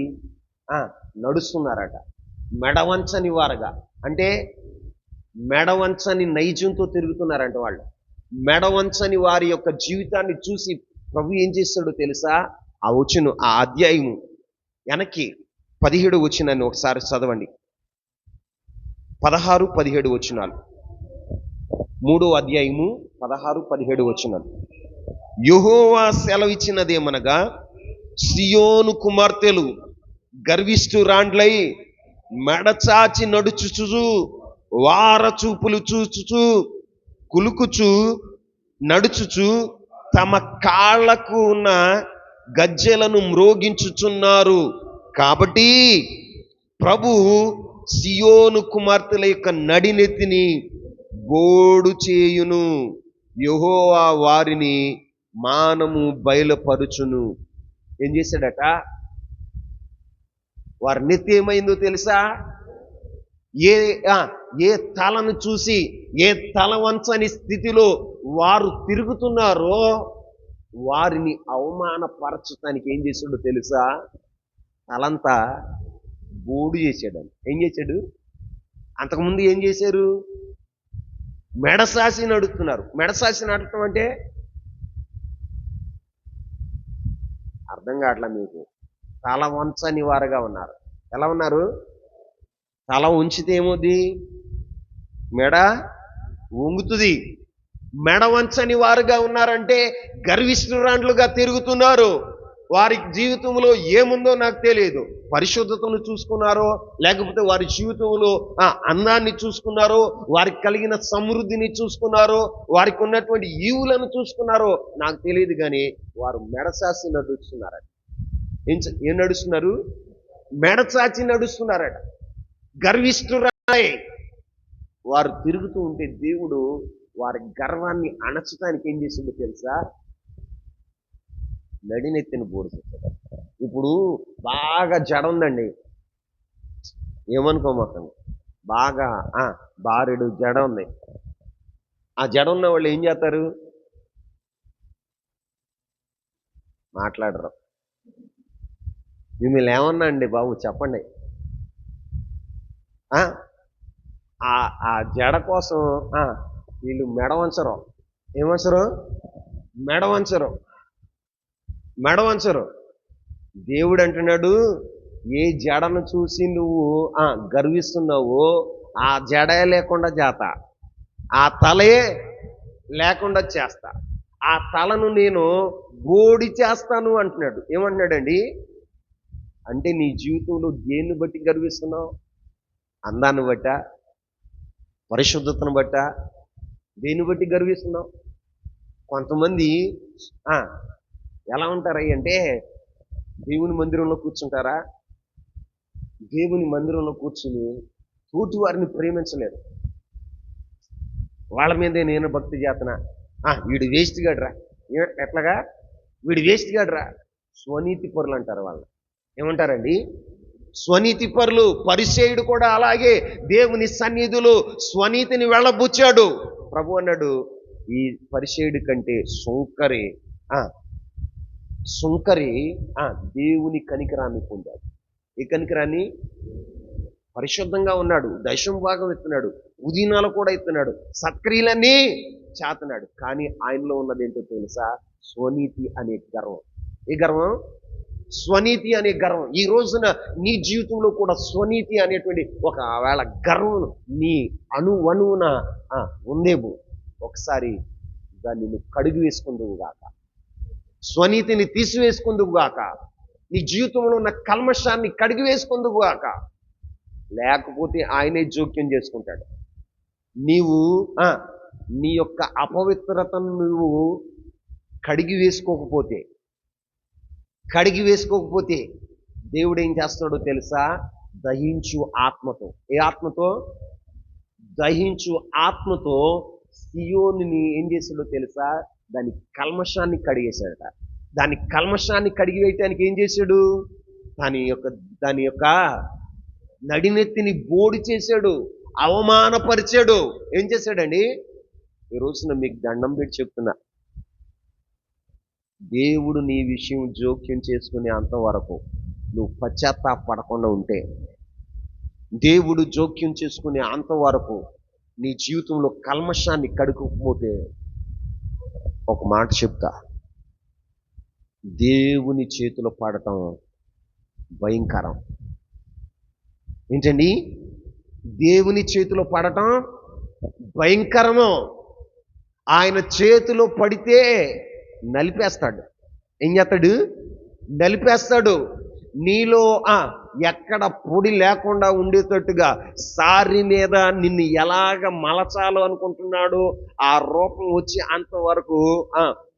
నడుస్తున్నారట. మెడవంచని వారుగా, అంటే మెడవంచని నైజంతో తిరుగుతున్నారంట వాళ్ళు. మెడవంచని వారి యొక్క జీవితాన్ని చూసి ప్రభు ఏం చేస్తాడో తెలుసా? ఆ అధ్యాయము వెనక్కి 17 వచనాన్ని ఒకసారి చదవండి. 16, 17 వచనాలు. 3వ అధ్యాయము 16, 17 వచనాలు. యెహోవా సెలవిచ్చినదేమనగా, సియోను కుమార్తెలు గర్విష్ఠురాండ్లై మెడచాచి నడుచుచు వార చూపులు చూచుచు కులుకుచు నడుచుచు తమ కాళ్లకు ఉన్న గజ్జెలను మ్రోగించుచున్నారు. కాబట్టి ప్రభు సియోను కుమార్తెల యొక్క నడినెత్తిని గోడు చేయును, యెహోవా వారిని మానము బయలుపరుచును. ఏం చేశాడట? వారి నెత్తి ఏమైందో తెలుసా? ఏ తలను చూసి, ఏ తల వంచని స్థితిలో వారు తిరుగుతున్నారో వారిని అవమానపరచటానికి ఏం చేశాడో తెలుసా? తలంతా బోడు చేశాడు. ఏం చేశాడు? అంతకుముందు ఏం చేశారు? మెడసాసి నడుస్తున్నారు. మెడసాసి నడటం అంటే అర్థం కావట్లా మీకు? తల వంచని వారుగా ఉన్నారు. ఎలా ఉన్నారు? తల ఉంచితే ఏమవుద్ది? మెడ వంగుతుంది. మెడ వంచని వారుగా ఉన్నారంటే గర్విష్ఠురాండ్లుగా తిరుగుతున్నారు. వారి జీవితంలో ఏముందో నాకు తెలియదు. పరిశుద్ధతను చూసుకున్నారో, లేకపోతే వారి జీవితంలో అందాన్ని చూసుకున్నారో, వారికి కలిగిన సమృద్ధిని చూసుకున్నారో, వారికి ఉన్నటువంటి ఈవులను చూసుకున్నారో నాకు తెలియదు. కానీ వారు మెడసాసి నడుస్తున్నారట. ఏం నడుస్తున్నారు? మెడచాచి నడుస్తున్నారట. గర్విష్ఠురాయ్ వారు తిరుగుతూ ఉంటే దేవుడు వారి గర్వాన్ని అణచడానికి ఏం చేసిందో తెలుసా? నడినెత్తిన బోడు చేశాడు. ఇప్పుడు బాగా జడ ఉందండి, ఏమనుకోమాకండి. బాగా బారెడు జడ ఉంది. ఆ జడ ఉన్న వాళ్ళు ఏం చేస్తారు? మాట్లాడరు. మిమ్మల్ని ఏమన్నా అండి బాబు చెప్పండి. ఆ ఆ జడ కోసం వీళ్ళు మెడవంచరు. ఏమంచరు? మెడవంచరు. మెడవంచరు. దేవుడు అంటున్నాడు, ఏ జడను చూసి నువ్వు గర్విస్తున్నావో ఆ జడే లేకుండా చేస్తా, ఆ తలే లేకుండా చేస్తా, ఆ తలను నేను బోడి చేస్తాను అంటున్నాడు. ఏమంటున్నాడండి? అంటే నీ జీవితంలో దేన్ని బట్టి గర్విస్తున్నావు? అందాన్ని బట్టా? పరిశుద్ధతను బట్టా? దేన్ని బట్టి గర్విస్తున్నావు? కొంతమంది ఎలా ఉంటారయ్య అంటే, దేవుని మందిరంలో కూర్చుంటారా, దేవుని మందిరంలో కూర్చుని తోటి వారిని ప్రేమించలేరు. వాళ్ళ మీదే నేను భక్తి చేతనా, వీడు వేస్ట్ గాడ్రా, ఎట్లాగా వీడు వేస్ట్ గాడ్రా. స్వనీతి పరులు అంటారు వాళ్ళు. ఏమంటారండి? స్వనీతి పరులు. పరిసేయుడు కూడా అలాగే దేవుని సన్నిధిలో స్వనీతిని వెళ్ళబుచ్చాడు. ప్రభు అన్నాడు, ఈ పరిసేయుడి కంటే సుంకరి దేవుని కనికరాన్ని పొందాడు. ఈ కనికరాన్ని, పరిశుద్ధంగా ఉన్నాడు, దశం భాగం ఎత్తున్నాడు, ఉదీనాలు కూడా ఎత్తున్నాడు, సత్క్రియలన్నీ చేతనాడు. కానీ ఆయనలో ఉన్నది ఏంటో తెలుసా? స్వనీతి అనే గర్వం. ఏ గర్వం? స్వనీతి అనే గర్వం. ఈ రోజున నీ జీవితంలో కూడా స్వనీతి అనేటువంటి ఒకవేళ గర్వం నీ అణువణువున ఉందేమో, ఒకసారి దాన్ని నువ్వు కడిగి వేసుకుందువు గాక, స్వనీతిని తీసివేసుకుందువు గాక, నీ జీవితంలో ఉన్న కల్మషాన్ని కడిగి వేసుకుందువు గాక. లేకపోతే ఆయనే జోక్యం చేసుకుంటాడు. నీవు నీ యొక్క అపవిత్రతను నువ్వు కడిగి వేసుకోకపోతే దేవుడు ఏం చేస్తాడో తెలుసా? దహించు ఆత్మతో. ఏ ఆత్మతో? దహించు ఆత్మతో సియోనుని ఏం చేశాడో తెలుసా? దాని కల్మషాన్ని కడిగేశాడట. దాని కల్మషాన్ని కడిగి వేయటానికి ఏం చేశాడు? దాని యొక్క నడినెత్తిని బోడి చేశాడు, అవమానపరిచాడు. ఏం చేశాడండి? ఈ రోజున మీకు దండం పెట్టి చెప్తున్నా, దేవుడు నీ విషయం జోక్యం చేసుకునే అంతవరకు నువ్వు పశ్చాత్తాపడకుండా ఉంటే, దేవుడు జోక్యం చేసుకునే అంతవరకు నీ జీవితంలో కల్మషాన్ని కడుక్కోకపోతే, ఒక మాట చెప్తా, దేవుని చేతిలో పడటం భయంకరం. ఏంటండి? దేవుని చేతిలో పడటం భయంకరము. ఆయన చేతిలో పడితే నలిపేస్తాడు. ఏం చేస్తాడు? నలిపేస్తాడు. నీలో ఎక్కడ పొడి లేకుండా ఉండేటట్టుగా సారి మీద నిన్ను ఎలాగ మలచాలో అనుకుంటున్నాడో ఆ రూపం వచ్చి అంతవరకు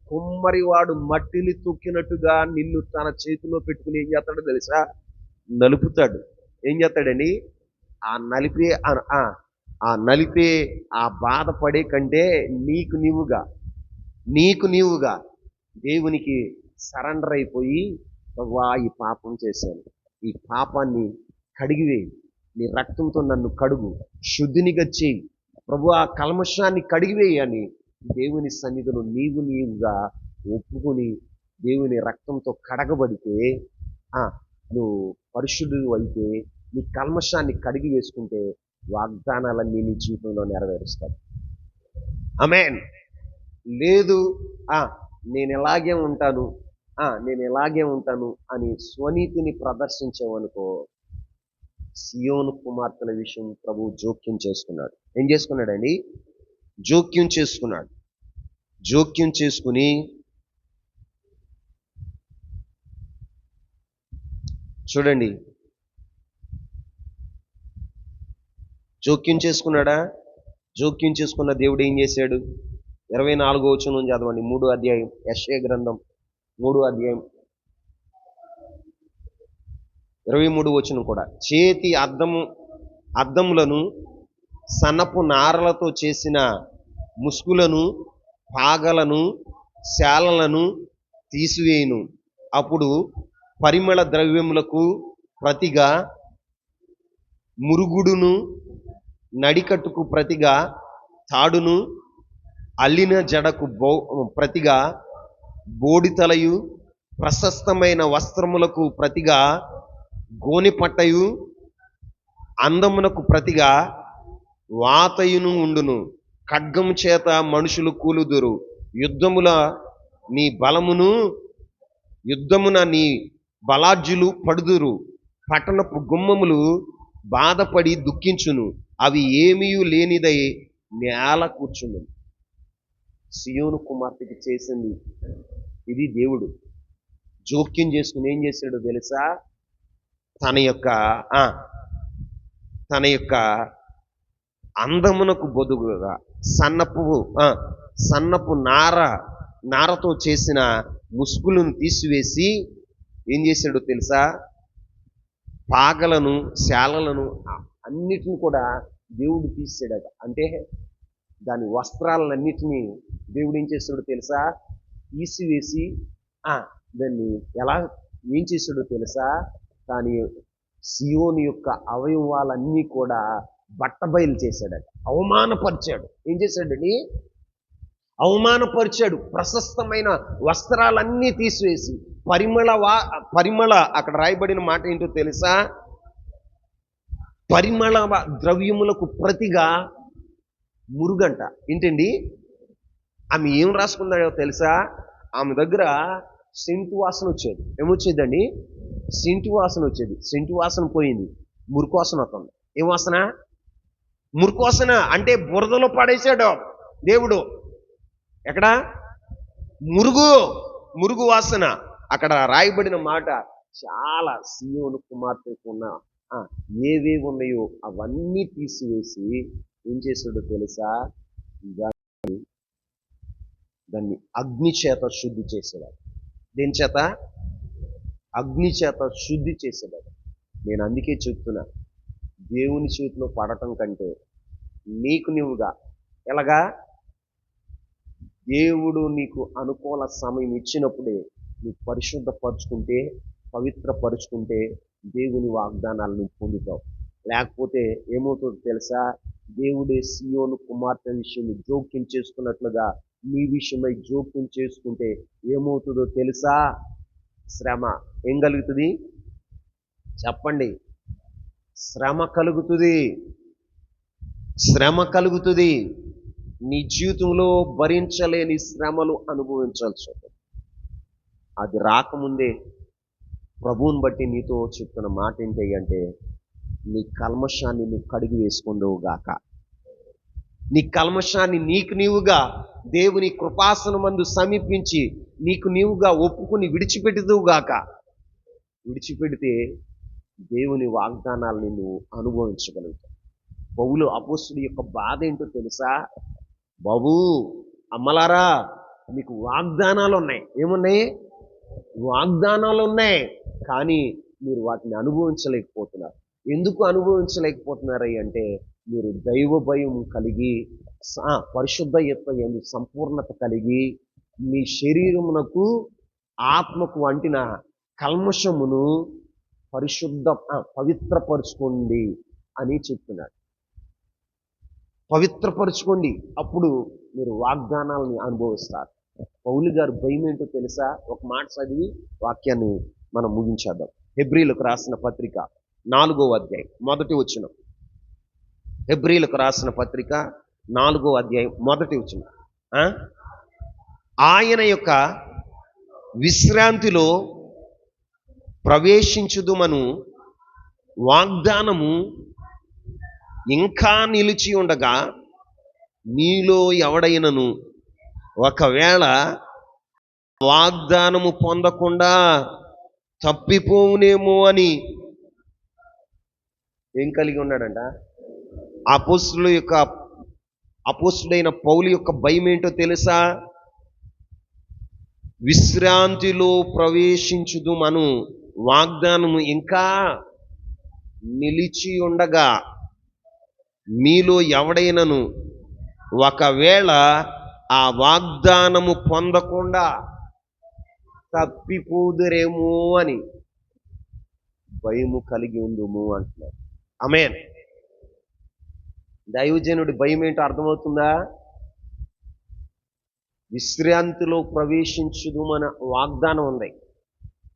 కుమ్మరివాడు మట్టిని తొక్కినట్టుగా నిన్ను తన చేతిలో పెట్టుకుని ఏం చేస్తాడో తెలుసా? నలుపుతాడు. ఏం చేస్తాడండి? నలిపే ఆ బాధపడే కంటే నీకు నీవుగా దేవునికి సరెండర్ అయిపోయి, ప్రభువా ఈ పాపం చేశాను, ఈ పాపాన్ని కడిగివేయి, నీ రక్తంతో నన్ను కడుగు, శుద్ధినిగా చేయి, ప్రభువా కల్మషాన్ని కడిగివేయి అని దేవుని సన్నిధిలో నీవుగా ఒప్పుకొని దేవుని రక్తంతో కడగబడితే, నువ్వు పరిశుద్ధుడు అయితే, నీ కల్మషాన్ని కడిగి వేసుకుంటే వాగ్దానాలన్నీ నీ జీవితంలో నెరవేరుస్తాడు. ఆమేన్. లేదు నేను ఎలాగే ఉంటాను అని స్వనీతిని ప్రదర్శించావనుకో, సియోను కుమార్తెల విషయం ప్రభు జోక్యం చేసుకున్నాడు. ఏం చేసుకున్నాడండి? జోక్యం చేసుకుని చూడండి, జోక్యం చేసుకున్నాడా? జోక్యం చేసుకున్న దేవుడు ఏం చేశాడు? 24వ వచనం చదవండి. 3వ అధ్యాయం, యెషయా గ్రంథం 3వ అధ్యాయం 23వ వచనం కూడా. చేతి అద్దములను సన్నపు నారలతో చేసిన ముసుగులను, పాగలను, శాలలను తీసివేయును. అప్పుడు పరిమళ ద్రవ్యములకు ప్రతిగా మురుగుడును, నడికట్టుకు ప్రతిగా తాడును, అల్లిన జడకు ప్రతిగా బోడితలయు, ప్రశస్తమైన వస్త్రములకు ప్రతిగా గోనె పట్టయు, అందమునకు ప్రతిగా వాతయును ఉండును. ఖడ్గము చేత మనుషులు కూలుదురు, యుద్ధముల నీ బలమును యుద్ధమున నీ బలార్జులు పడుదురు. పట్టణపు గుమ్మములు బాధపడి దుఃఖించును, అవి ఏమీయు లేనిదై నేల కూర్చును. సియోను కుమార్తెకి చేసింది ఇది దేవుడు. జోక్యం చేసుకుని ఏం చేశాడో తెలుసా? తన యొక్క అందమునకు బొదుగుగా సన్నపు నారతో చేసిన ముసుగులను తీసివేసి ఏం చేశాడో తెలుసా? పాగలను, శాలలను అన్నిటిని కూడా దేవుడు తీసాడట. అంటే దాని వస్త్రాలన్నిటినీ దేవుడు ఏం చేస్తాడో తెలుసా? తీసివేసి దాన్ని ఏం చేశాడో తెలుసా? దాని సియోని యొక్క అవయవాలన్నీ కూడా బట్టబయలు చేశాడట, అవమానపరిచాడు. ఏం చేశాడని? అవమానపరిచాడు. ప్రశస్తమైన వస్త్రాలన్నీ తీసివేసి పరిమళ అక్కడ రాయబడిన మాట ఏంటో తెలుసా? పరిమళ ద్రవ్యములకు ప్రతిగా మురుగంట. ఏంటండి? ఆమె ఏం రాసుకున్నాడో తెలుసా? ఆమె దగ్గర సెంటు వాసన వచ్చేది. ఏమొచ్చేదండి? సెంటు వాసన వచ్చేది. సెంటు వాసన పోయింది, మురికి వాసన వస్తుంది. ఏం వాసన? మురికి వాసన. అంటే బురదలో పడేశాడు దేవుడు. ఎక్కడ? మురుగు వాసన. అక్కడ రాయబడిన మాట చాలా సియోను కుమార్తెకు ఉన్న ఏవేవి ఉన్నాయో అవన్నీ తీసివేసి ఏం చేశాడో తెలుసా? దాన్ని అగ్ని చేత శుద్ధి చేసేవాడు. దేని చేత? అగ్ని చేత శుద్ధి చేసేవాడు. నేను అందుకే చెప్తున్నా, దేవుని చేతిలో పడటం కంటే నీకు నీవుగా ఎలాగా దేవుడు నీకు అనుకూల సమయం ఇచ్చినప్పుడే నువ్వు పరిశుద్ధపరుచుకుంటే, పవిత్రపరుచుకుంటే దేవుని వాగ్దానాలను పొందుతావు. లేకపోతే ఏమవుతుందో తెలుసా? దేవుడే సియోను కుమార్తె విషయం జోక్యం చేసుకున్నట్లుగా నీ విషయమై జోక్యం చేసుకుంటే ఏమవుతుందో తెలుసా? శ్రమ. ఏం కలుగుతుంది? చెప్పండి. శ్రమ కలుగుతుంది. నీ జీవితంలో భరించలేని శ్రమలు అనుభవించాల్సి ఉంటుంది. అది రాకముందే ప్రభువుని బట్టి నీతో చెప్తున్న మాట ఏంటి అంటే, నీ కల్మషాన్ని నువ్వు కడిగి వేసుకుందువు గాక. నీ కల్మషాన్ని నీకు నీవుగా దేవుని కృపాసనమందు సమీపించి నీకు నీవుగా ఒప్పుకుని విడిచిపెట్టుదువు గాక. విడిచిపెడితే దేవుని వాగ్దానాలని నువ్వు అనుభవించగలుగుతావు. పౌలు అపోస్తుడి యొక్క బాధ ఏంటో తెలుసా? బాబు, అమ్మలారా, మీకు వాగ్దానాలు ఉన్నాయి. ఏమున్నాయి? వాగ్దానాలు ఉన్నాయి, కానీ మీరు వాటిని అనుభవించలేకపోతున్నారు. ఎందుకు అనుభవించలేకపోతున్నారు అంటే, మీరు దైవ భయం కలిగి, పరిశుద్ధత యందు సంపూర్ణత కలిగి, మీ శరీరమునకు ఆత్మకు అంటిన కల్మషమును పవిత్రపరచుకోండి అని చెప్తున్నాడు. పవిత్రపరచుకోండి, అప్పుడు మీరు వాగ్దానాలని అనుభవిస్తారు. పౌలు గారు భయం ఏంటో తెలుసా? ఒక మాట చదివి వాక్యాన్ని మనం ముగించేద్దాం. హెబ్రీలకు రాసిన పత్రిక 4వ అధ్యాయం 1వ వచనం. హెబ్రీలకు రాసిన పత్రిక 4వ అధ్యాయం 1వ వచనం. ఆయన యొక్క విశ్రాంతిలో ప్రవేశించుదుమను వాగ్దానము ఇంకా నిలిచి ఉండగా, మీలో ఎవడైనను ఒకవేళ వాగ్దానము పొందకుండా తప్పిపోవునేమో అని ఏం కలిగి ఉన్నాడంట? అపోస్తుడైన పౌలు యొక్క భయం ఏంటో తెలుసా? విశ్రాంతిలో ప్రవేశించుదుమను వాగ్దానము ఇంకా నిలిచి ఉండగా, మీలో ఎవడైనను ఒకవేళ ఆ వాగ్దానము పొందకుండా తప్పిపోదురేమో అని భయము కలిగి ఉందుము అంటున్నారు. ఆమేన్. దైవజనుడి భయం ఏంటో అర్థమవుతుందా? విశ్రాంతిలో ప్రవేశించుదు మన వాగ్దానం ఉంది.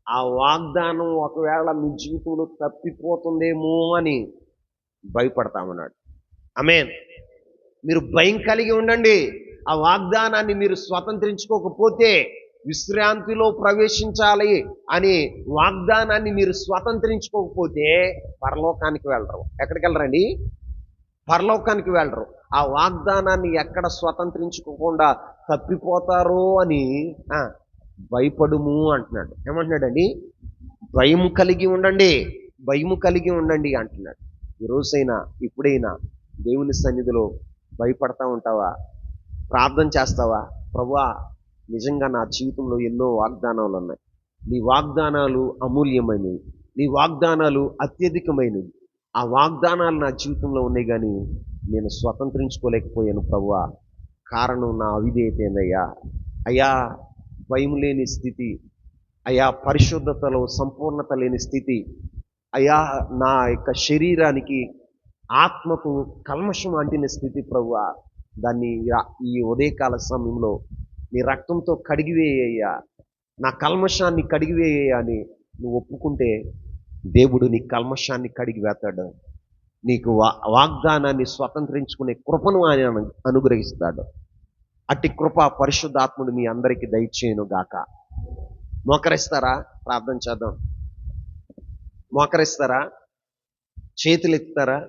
ఆ వాగ్దానం ఒకవేళ మీ జీవితంలో తప్పిపోతుందేమో అని భయపడతామన్నాడు. ఆమేన్. మీరు భయం కలిగి ఉండండి. ఆ వాగ్దానాన్ని మీరు స్వతంత్రించుకోకపోతే, విశ్రాంతిలో ప్రవేశించాలి అని వాగ్దానాన్ని మీరు స్వతంత్రించుకోకపోతే పరలోకానికి వెళ్ళరు. ఎక్కడికి వెళ్ళరండి? పరలోకానికి వెళ్ళరు. ఆ వాగ్దానాన్ని ఎక్కడ స్వతంత్రించుకోకుండా తప్పిపోతారో అని భయపడుము అంటున్నాడు. ఏమంటున్నాడండి? భయము కలిగి ఉండండి, భయము కలిగి ఉండండి అంటున్నాడు. ఈరోజైనా ఇప్పుడైనా దేవుని సన్నిధిలో భయపడతా ఉంటావా? ప్రార్థన చేస్తావా? ప్రభువా, నిజంగా నా జీవితంలో ఎన్నో వాగ్దానాలు ఉన్నాయి. నీ వాగ్దానాలు అమూల్యమైనవి, నీ వాగ్దానాలు అత్యధికమైనవి. ఆ వాగ్దానాలు నా జీవితంలో ఉన్నాయి, కానీ నేను స్వతంత్రించుకోలేకపోయాను ప్రభువా. కారణం నా అవిధేయతేనయ్యా. అయ్యా, భయం లేని స్థితి, అయ్యా పరిశుద్ధతలో సంపూర్ణత లేని స్థితి, అయ్యా నా యొక్క శరీరానికి ఆత్మకు కల్మషం అంటిన స్థితి ప్రభువా. దాన్ని ఈ ఉదయకాల సమయంలో నీ రక్తంతో కడిగివేయ్యా, నా కల్మషాన్ని కడిగివేయ్యా అని నువ్వు ఒప్పుకుంటే దేవుడు నీ కల్మషాన్ని కడిగివేస్తాడు. నీకు వాగ్దానాన్ని స్వతంత్రించుకునే కృపను ఆయన అనుగ్రహిస్తాడు. అట్టి కృప పరిశుద్ధాత్ముడు మీ అందరికీ దయచేయును గాక. మోకరిస్తారా? ప్రార్థన చేద్దాం. మోకరిస్తారా? చేతులు ఎత్తుతారా?